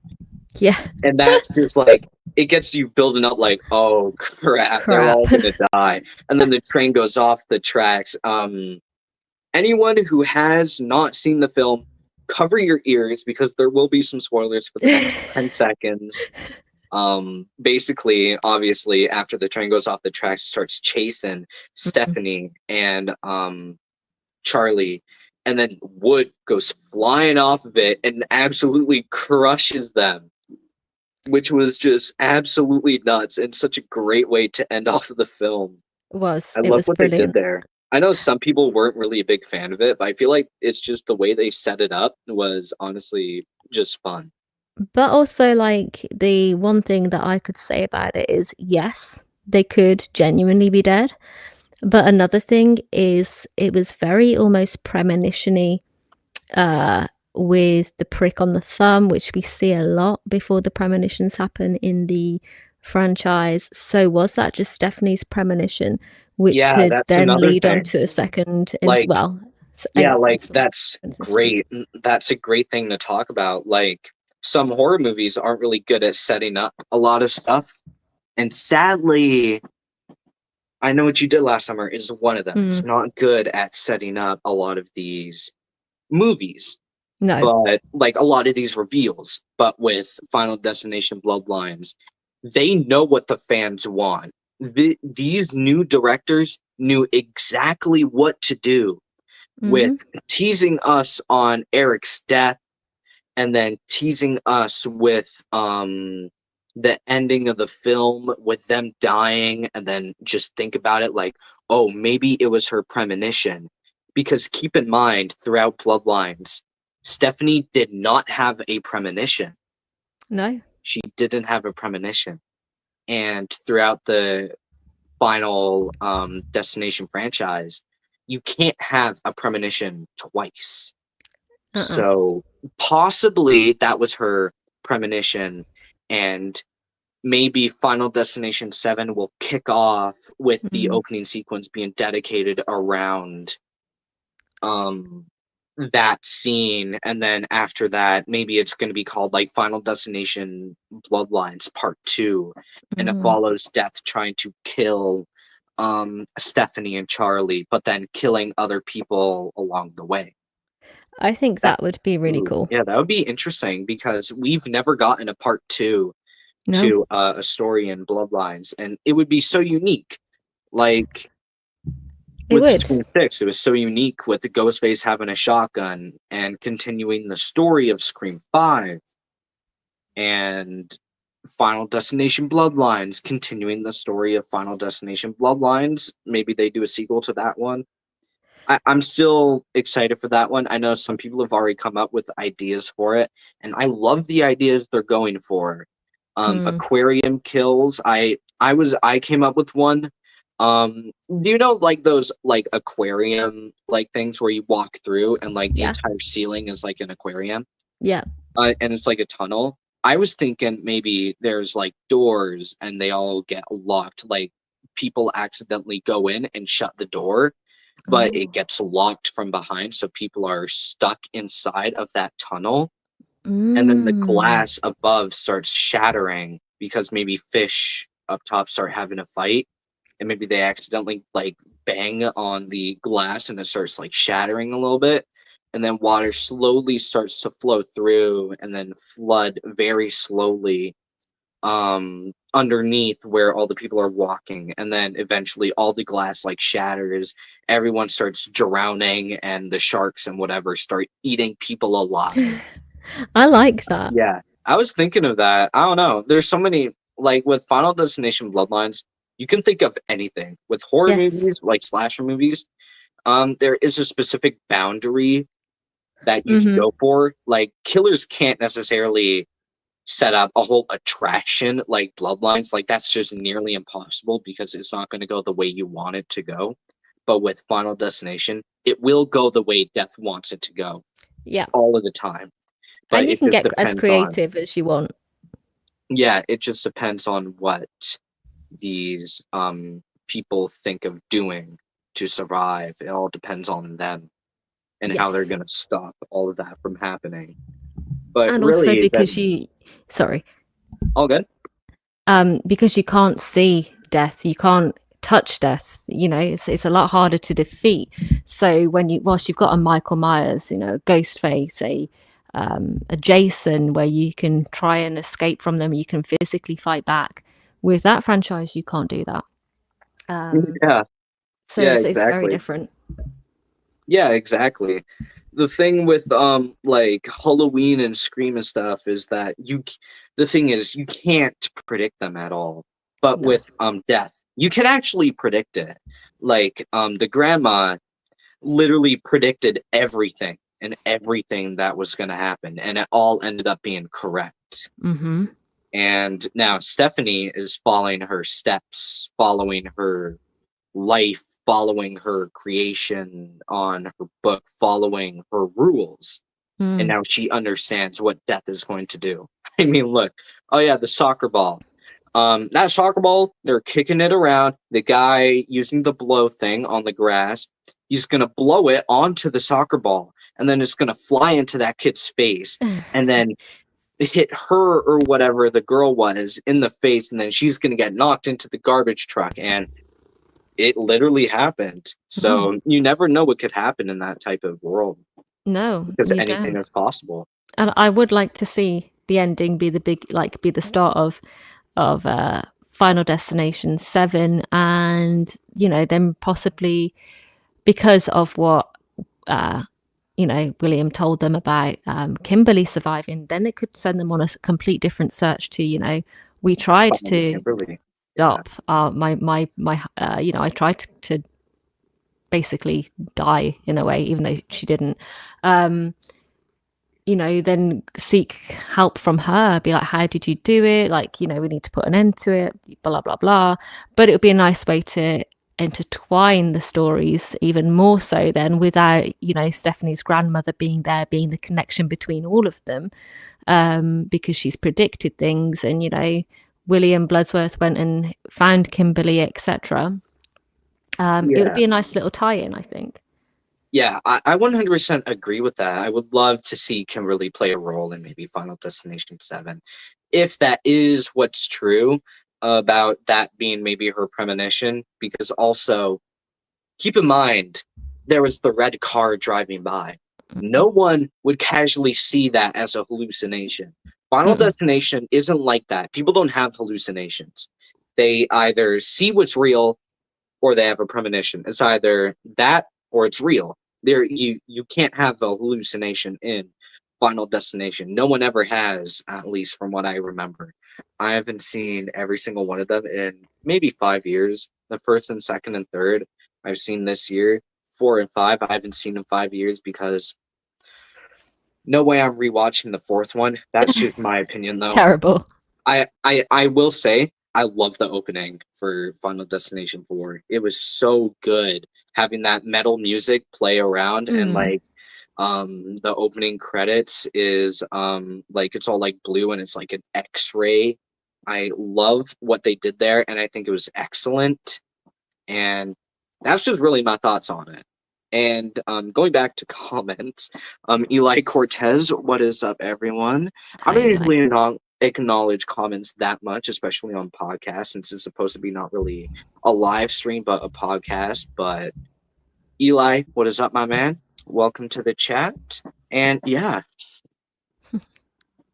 [SPEAKER 2] yeah,
[SPEAKER 1] and that's just like it gets you building up like, "Oh crap, they're
[SPEAKER 2] crap.
[SPEAKER 1] all gonna die," and then the train goes off the tracks. Anyone who has not seen the film, cover your ears because there will be some spoilers for the next 10 seconds. Basically, obviously, after the train goes off the tracks, starts chasing Stephanie and Charlie, and then Wood goes flying off of it and absolutely crushes them, which was just absolutely nuts and such a great way to end off of the film. I
[SPEAKER 2] It
[SPEAKER 1] love
[SPEAKER 2] was
[SPEAKER 1] what they did
[SPEAKER 2] brilliant.
[SPEAKER 1] there. I know some people weren't really a big fan of it, but I feel like it's just the way they set it up was honestly just fun.
[SPEAKER 2] But also, like, the one thing that I could say about it is yes, they could genuinely be dead. But another thing is it was very almost premonition-y, with the prick on the thumb, which we see a lot before the premonitions happen in the franchise. So was that just Stephanie's premonition, which
[SPEAKER 1] Yeah,
[SPEAKER 2] could
[SPEAKER 1] that's
[SPEAKER 2] then
[SPEAKER 1] another
[SPEAKER 2] lead on
[SPEAKER 1] thing.
[SPEAKER 2] to a second,
[SPEAKER 1] Like, yeah, like
[SPEAKER 2] installment?
[SPEAKER 1] that's great. That's a great thing to talk about. Like, some horror movies aren't really good at setting up a lot of stuff. And sadly, I Know What You Did Last Summer is one of them. It's
[SPEAKER 2] Mm,
[SPEAKER 1] not good at setting up a lot of these movies,
[SPEAKER 2] no.
[SPEAKER 1] but like a lot of these reveals. But with Final Destination Bloodlines, they know what the fans want. These new directors knew exactly what to do with
[SPEAKER 2] Hmm.
[SPEAKER 1] teasing us on Eric's death and then teasing us with the ending of the film with them dying and then just think about it like, oh, maybe it was her premonition. Because keep in mind, throughout Bloodlines, Stephanie did not have a premonition.
[SPEAKER 2] No.
[SPEAKER 1] She didn't have a premonition. And throughout the final Destination franchise, you can't have a premonition twice.
[SPEAKER 2] Uh-uh.
[SPEAKER 1] So possibly that was her premonition, and maybe Final Destination 7 will kick off with the
[SPEAKER 2] Mm.
[SPEAKER 1] opening sequence being dedicated around um that scene, and then after that maybe it's going to be called like Final Destination Bloodlines Part 2, and it
[SPEAKER 2] Mm.
[SPEAKER 1] follows Death trying to kill Stephanie and Charlie, but then killing other people along the way.
[SPEAKER 2] I think
[SPEAKER 1] That
[SPEAKER 2] that would be really
[SPEAKER 1] Ooh,
[SPEAKER 2] cool.
[SPEAKER 1] yeah, that would be interesting because we've never gotten a part 2
[SPEAKER 2] No,
[SPEAKER 1] to a story in Bloodlines, and it would be so unique. Like
[SPEAKER 2] it
[SPEAKER 1] with
[SPEAKER 2] would.
[SPEAKER 1] Scream 6, it was so unique with the Ghostface having a shotgun and continuing the story of Scream 5 and Final Destination Bloodlines, continuing the story of Final Destination Bloodlines. Maybe they do a sequel to that one. I'm still excited for that one. I know some people have already come up with ideas for it, and I love the ideas they're going for.
[SPEAKER 2] Hmm.
[SPEAKER 1] Aquarium kills. I came up with one. Do you know like those like aquarium like things where you walk through and like the
[SPEAKER 2] Yeah.
[SPEAKER 1] entire ceiling is like an aquarium,
[SPEAKER 2] Yeah.
[SPEAKER 1] and it's like a tunnel. I was thinking maybe there's like doors and they all get locked. Like people accidentally go in and shut the door, but it
[SPEAKER 2] Oh.
[SPEAKER 1] gets locked from behind, so people are stuck inside of that tunnel. And then the
[SPEAKER 2] Mm.
[SPEAKER 1] glass above starts shattering because maybe fish up top start having a fight, and maybe they accidentally like bang on the glass and it starts like shattering a little bit. And then water slowly starts to flow through and then flood very slowly underneath where all the people are walking, and then eventually all the glass like shatters, everyone starts drowning, and the sharks and whatever start eating people alive.
[SPEAKER 2] I like that.
[SPEAKER 1] Yeah, I was thinking of that. I don't know, there's so many, like with Final Destination Bloodlines, you can think of anything. With horror
[SPEAKER 2] Yes.
[SPEAKER 1] movies like slasher movies, there is a specific boundary that you can
[SPEAKER 2] Hmm.
[SPEAKER 1] go for. Like killers can't necessarily set up a whole attraction like Bloodlines. Like that's just nearly impossible because it's not going to go the way you want it to go. But with Final Destination, it will go the way Death wants it to go
[SPEAKER 2] Yeah.
[SPEAKER 1] all of the time. But
[SPEAKER 2] And you
[SPEAKER 1] it
[SPEAKER 2] can
[SPEAKER 1] just
[SPEAKER 2] get as
[SPEAKER 1] depends on,
[SPEAKER 2] creative as you want.
[SPEAKER 1] yeah, it just depends on what these people think of doing to survive. It all depends on them and how they're
[SPEAKER 2] Yes.
[SPEAKER 1] going to stop all of that from happening. But
[SPEAKER 2] And also
[SPEAKER 1] really,
[SPEAKER 2] because
[SPEAKER 1] then
[SPEAKER 2] you, sorry,
[SPEAKER 1] all good.
[SPEAKER 2] because you can't see death, you can't touch death. You know, it's a lot harder to defeat. So when you, whilst you've got a Michael Myers, you know, a Ghostface, a Jason, where you can try and escape from them, you can physically fight back. With that franchise, you can't do that. Um,
[SPEAKER 1] Yeah,
[SPEAKER 2] so
[SPEAKER 1] yeah,
[SPEAKER 2] it's very
[SPEAKER 1] exactly.
[SPEAKER 2] different.
[SPEAKER 1] Yeah, exactly. The thing with like Halloween and Scream and stuff is that the thing is you can't predict them at all. But
[SPEAKER 2] No.
[SPEAKER 1] with death, you can actually predict it. Like the grandma literally predicted everything and everything that was going to happen, and it all ended up being correct.
[SPEAKER 2] Mm-hmm.
[SPEAKER 1] And now Stephanie is following her steps, following her life, following her creation on her book, following her rules. And
[SPEAKER 2] Mm.
[SPEAKER 1] now she understands what death is going to do. I mean, look, oh yeah, the soccer ball. That soccer ball, they're kicking it around. The guy using the blow thing on the grass, he's gonna blow it onto the soccer ball, and then it's gonna fly into that kid's face, and then hit her or whatever the girl was in the face, and then she's gonna get knocked into the garbage truck. And it literally happened.
[SPEAKER 2] Mm.
[SPEAKER 1] So you never know what could happen in that type of world
[SPEAKER 2] No,
[SPEAKER 1] because
[SPEAKER 2] you
[SPEAKER 1] anything
[SPEAKER 2] don't.
[SPEAKER 1] is possible.
[SPEAKER 2] And I would like to see the ending be the big, like, be the start of Final Destination 7, and you know, then possibly because of what uh you know, William told them about Kimberly surviving, then it could send them on a complete different search to, you know, we tried
[SPEAKER 1] Finding
[SPEAKER 2] to
[SPEAKER 1] Kimberly. Yeah.
[SPEAKER 2] stop my you know, I tried to basically die in a way, even though she didn't. Um, you know, then seek help from her, be like, how did you do it? Like, you know, we need to put an end to it, blah, blah, blah. But it would be a nice way to intertwine the stories even more so then, without, you know, Stephanie's grandmother being there, being the connection between all of them, because she's predicted things. And, you know, William Bloodsworth went and found Kimberly, etc. It would
[SPEAKER 1] Yeah.
[SPEAKER 2] be a nice little tie-in, I think.
[SPEAKER 1] Yeah, I 100% agree with that. I would love to see Kimberly play a role in maybe Final Destination 7. If that is what's true about that being maybe her premonition, because also keep in mind there was the red car driving by. No one would casually see that as a hallucination. Final
[SPEAKER 2] Mm-mm.
[SPEAKER 1] Destination isn't like that. People don't have hallucinations. They either see what's real or they have a premonition. It's either that or it's real. You can't have a hallucination in Final Destination. No one ever has, at least from what I remember. I haven't seen every single one of them in maybe 5 years. The first and second and third I've seen this year. 4 and 5. I haven't seen in 5 years because no way I'm rewatching the fourth one. That's just my opinion, though.
[SPEAKER 2] Terrible.
[SPEAKER 1] I will say I love the opening for Final Destination 4. It was so good having that metal music play around and like the opening credits is like it's all like blue and it's like an X-ray. I love what they did there and I think it was excellent. And that's just really my thoughts on it. And going back to comments, Eli Cortez, what is up, everyone? I don't usually acknowledge comments that much, especially on podcasts, since it's supposed to be not really a live stream, but a podcast. But Eli, what is up, my man? Welcome to the chat. And yeah,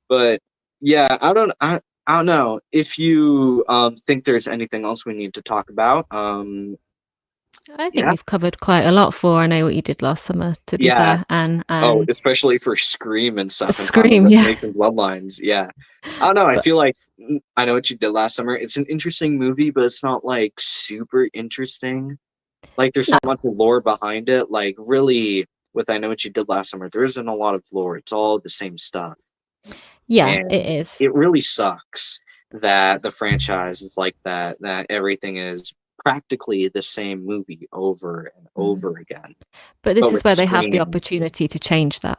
[SPEAKER 1] but yeah, I don't know if you think there's anything else we need to talk about.
[SPEAKER 2] I think we've covered quite a lot for I Know What You Did Last Summer, to be fair. And
[SPEAKER 1] especially for Scream and stuff.
[SPEAKER 2] Scream,
[SPEAKER 1] and Bloodlines, yeah. I don't know. I feel like I Know What You Did Last Summer. It's an interesting movie, but it's not like super interesting. Like there's not much lore behind it. Like really, with I Know What You Did Last Summer, there isn't a lot of lore. It's all the same stuff.
[SPEAKER 2] Yeah, and it is.
[SPEAKER 1] It really sucks that the franchise is like that. That everything is practically the same movie over and over again.
[SPEAKER 2] But this is where they have the opportunity to change that.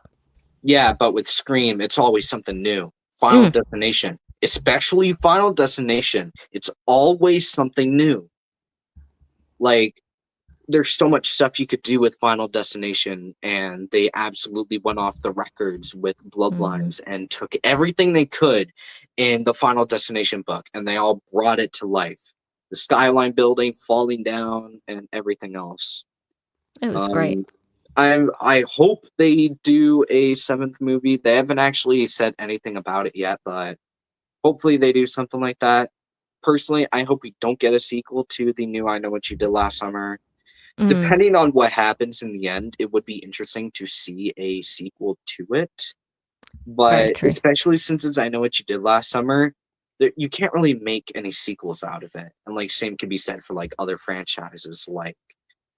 [SPEAKER 1] Yeah, but with Scream, it's always something new. Final Destination, especially Final Destination, it's always something new. Like, there's so much stuff you could do with Final Destination, and they absolutely went off the records with Bloodlines and took everything they could in the Final Destination book, and they all brought it to life. The skyline building falling down and everything else.
[SPEAKER 2] It was great.
[SPEAKER 1] I hope they do a 7th movie. They haven't actually said anything about it yet, but hopefully they do something like that. Personally, I hope we don't get a sequel to the new I Know What You Did Last Summer. Depending on what happens in the end, it would be interesting to see a sequel to it. But especially since it's I Know What You Did Last Summer, you can't really make any sequels out of it. And like same can be said for like other franchises like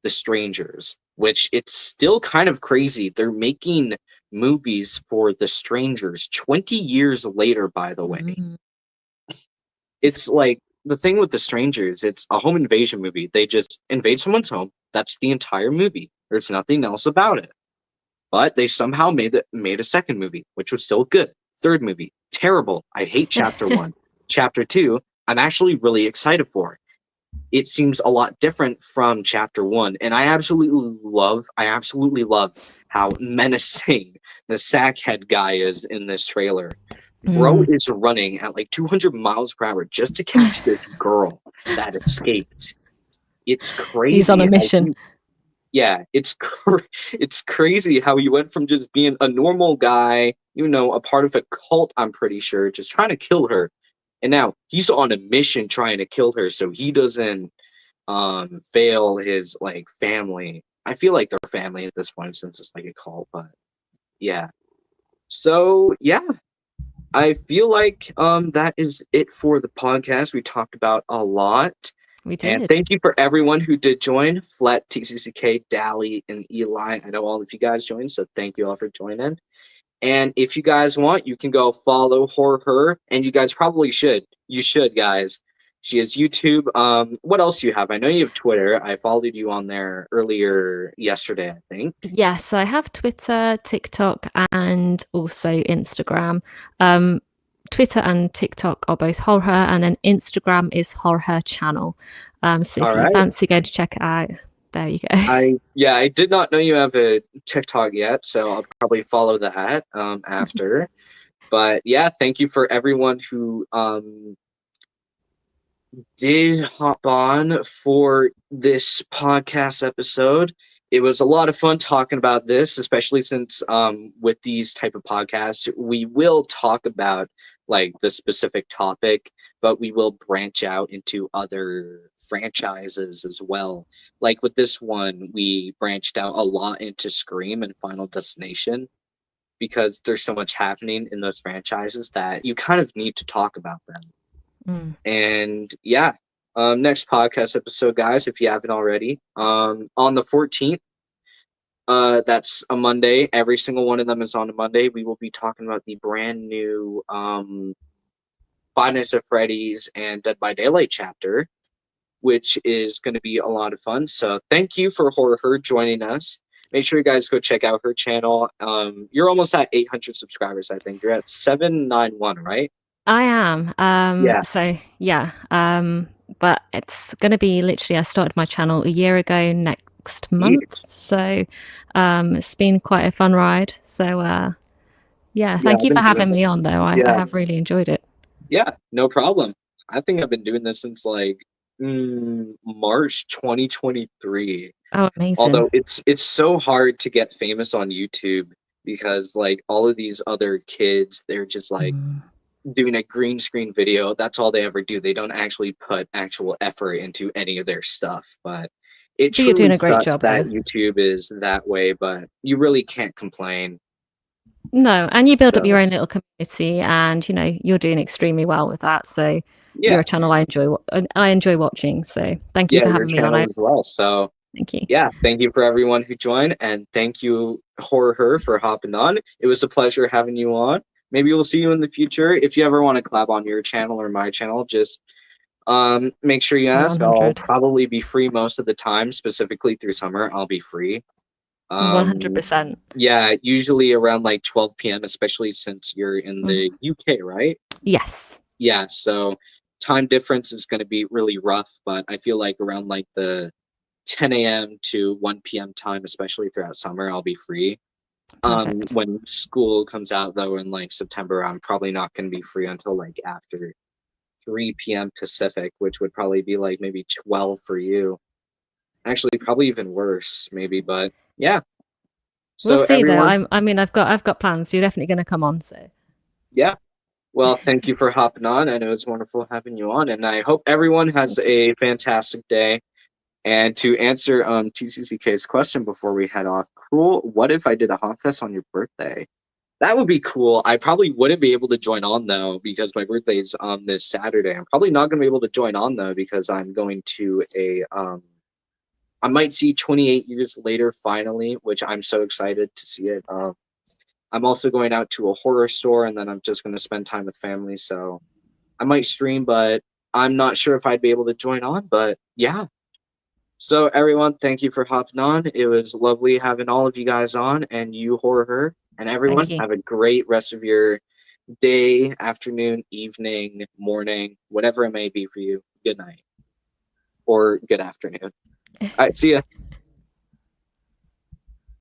[SPEAKER 1] The Strangers, which it's still kind of crazy. They're making movies for The Strangers 20 years later, by the way. It's like the thing with The Strangers, it's a home invasion movie. They just invade someone's home. That's the entire movie. There's nothing else about it. But they somehow made a 2nd movie, which was still good. 3rd movie, terrible. I hate Chapter 1. Chapter 2, I'm actually really excited for. It seems a lot different from Chapter 1, and I absolutely love how menacing the sackhead guy is in this trailer. Bro is running at like 200 miles per hour just to catch this girl that escaped. It's crazy.
[SPEAKER 2] He's on a mission.
[SPEAKER 1] It's crazy how he went from just being a normal guy, a part of a cult, I'm pretty sure, just trying to kill her. And now he's on a mission trying to kill her so he doesn't fail his like family. I feel like they're family at this point since it's like a cult, but yeah. So yeah. I feel like that is it for the podcast. We talked about a lot.
[SPEAKER 2] We did.
[SPEAKER 1] And thank you for everyone who did join. Flat, TCCK, Dally, and Eli. I know all of you guys joined, so thank you all for joining. And if you guys want, you can go follow her, and you guys probably should. You should, guys. She has YouTube. What else do you have? I know you have Twitter. I followed you on there earlier yesterday, I think.
[SPEAKER 2] Yes, I have Twitter, TikTok, and also Instagram. Twitter and TikTok are both Horror, and then Instagram is Horror Channel. So if you fancy going to check it out, there you go.
[SPEAKER 1] I did not know you have a TikTok yet, so I'll probably follow that after. But yeah, thank you for everyone who did hop on for this podcast episode. It was a lot of fun talking about this, especially since with these type of podcasts, we will talk about like the specific topic, but we will branch out into other franchises as well. Like with this one, we branched out a lot into Scream and Final Destination because there's so much happening in those franchises that you kind of need to talk about them. And yeah, next podcast episode, guys, if you haven't already, on the 14th, That's a Monday. Every single one of them is on a Monday. We will be talking about the brand new Five Nights at Freddy's and Dead by Daylight chapter, which is going to be a lot of fun. So thank you for her joining us. Make sure you guys go check out her channel. You're almost at 800 subscribers, I think. You're at 791, right?
[SPEAKER 2] I am.
[SPEAKER 1] Yeah.
[SPEAKER 2] So yeah. But it's gonna be literally I started my channel a year ago next month. So it's been quite a fun ride. So yeah,
[SPEAKER 1] Yeah,
[SPEAKER 2] thank
[SPEAKER 1] I've
[SPEAKER 2] you for
[SPEAKER 1] been doing
[SPEAKER 2] having me
[SPEAKER 1] this.
[SPEAKER 2] on though. I
[SPEAKER 1] Yeah,
[SPEAKER 2] have really enjoyed it.
[SPEAKER 1] yeah, no problem. I think I've been doing this since like March 2023.
[SPEAKER 2] Oh, amazing.
[SPEAKER 1] Although it's so hard to get famous on YouTube because like all of these other kids, they're just like
[SPEAKER 2] Mm.
[SPEAKER 1] doing a green screen video. That's all they ever do. They don't actually put actual effort into any of their stuff. But it
[SPEAKER 2] But you're
[SPEAKER 1] truly
[SPEAKER 2] doing a great
[SPEAKER 1] sucks
[SPEAKER 2] job
[SPEAKER 1] that
[SPEAKER 2] though.
[SPEAKER 1] YouTube is that way, but you really can't complain.
[SPEAKER 2] No, and you build up your
[SPEAKER 1] So
[SPEAKER 2] own little community, and you're doing extremely well with that. So you're
[SPEAKER 1] yeah,
[SPEAKER 2] a channel I enjoy watching. So thank you
[SPEAKER 1] yeah,
[SPEAKER 2] for
[SPEAKER 1] your
[SPEAKER 2] having me on.
[SPEAKER 1] channel as well. So
[SPEAKER 2] Thank you.
[SPEAKER 1] yeah, thank you for everyone who joined, and thank you, Her, for hopping on. It was a pleasure having you on. Maybe we'll see you in the future. If you ever want to collab on your channel or my channel, just make sure you ask. I'll
[SPEAKER 2] 100.
[SPEAKER 1] probably be free most of the time, specifically through summer. I'll be free. Um,
[SPEAKER 2] 100%.
[SPEAKER 1] yeah, usually around like 12 p.m., especially since you're in the
[SPEAKER 2] Mhm.
[SPEAKER 1] UK, right?
[SPEAKER 2] Yes.
[SPEAKER 1] Yeah, so time difference is going to be really rough, but I feel like around like the 10 a.m. to 1 p.m. time, especially throughout summer, I'll be free.
[SPEAKER 2] Perfect.
[SPEAKER 1] When school comes out though in like September, I'm probably not going to be free until like after 3 p.m. Pacific, which would probably be like maybe 12 for you. Actually, probably even worse, maybe, but yeah.
[SPEAKER 2] We'll
[SPEAKER 1] So
[SPEAKER 2] see though.
[SPEAKER 1] everyone,
[SPEAKER 2] I mean I've got plans. You're definitely going to come on, so
[SPEAKER 1] yeah. Well, thank you for hopping on. I know it's wonderful having you on, and I hope everyone has
[SPEAKER 2] thank you.
[SPEAKER 1] a fantastic day. And to answer TCCK's question before we head off, Cruel, what if I did a hot fest on your birthday? That would be cool. I probably wouldn't be able to join on though because my birthday's this Saturday. I'm probably not going to be able to join on though because I'm going to a I might see 28 years later finally, which I'm so excited to see it. I'm also going out to a horror store and then I'm just going to spend time with family. So I might stream, but I'm not sure if I'd be able to join on. But yeah. So everyone, thank you for hopping on. It was lovely having all of you guys on, and you, horror, and
[SPEAKER 2] Thank
[SPEAKER 1] everyone
[SPEAKER 2] you.
[SPEAKER 1] have a great rest of your day, afternoon, evening, morning, whatever it may be for you. Good night or good afternoon. All right, see ya.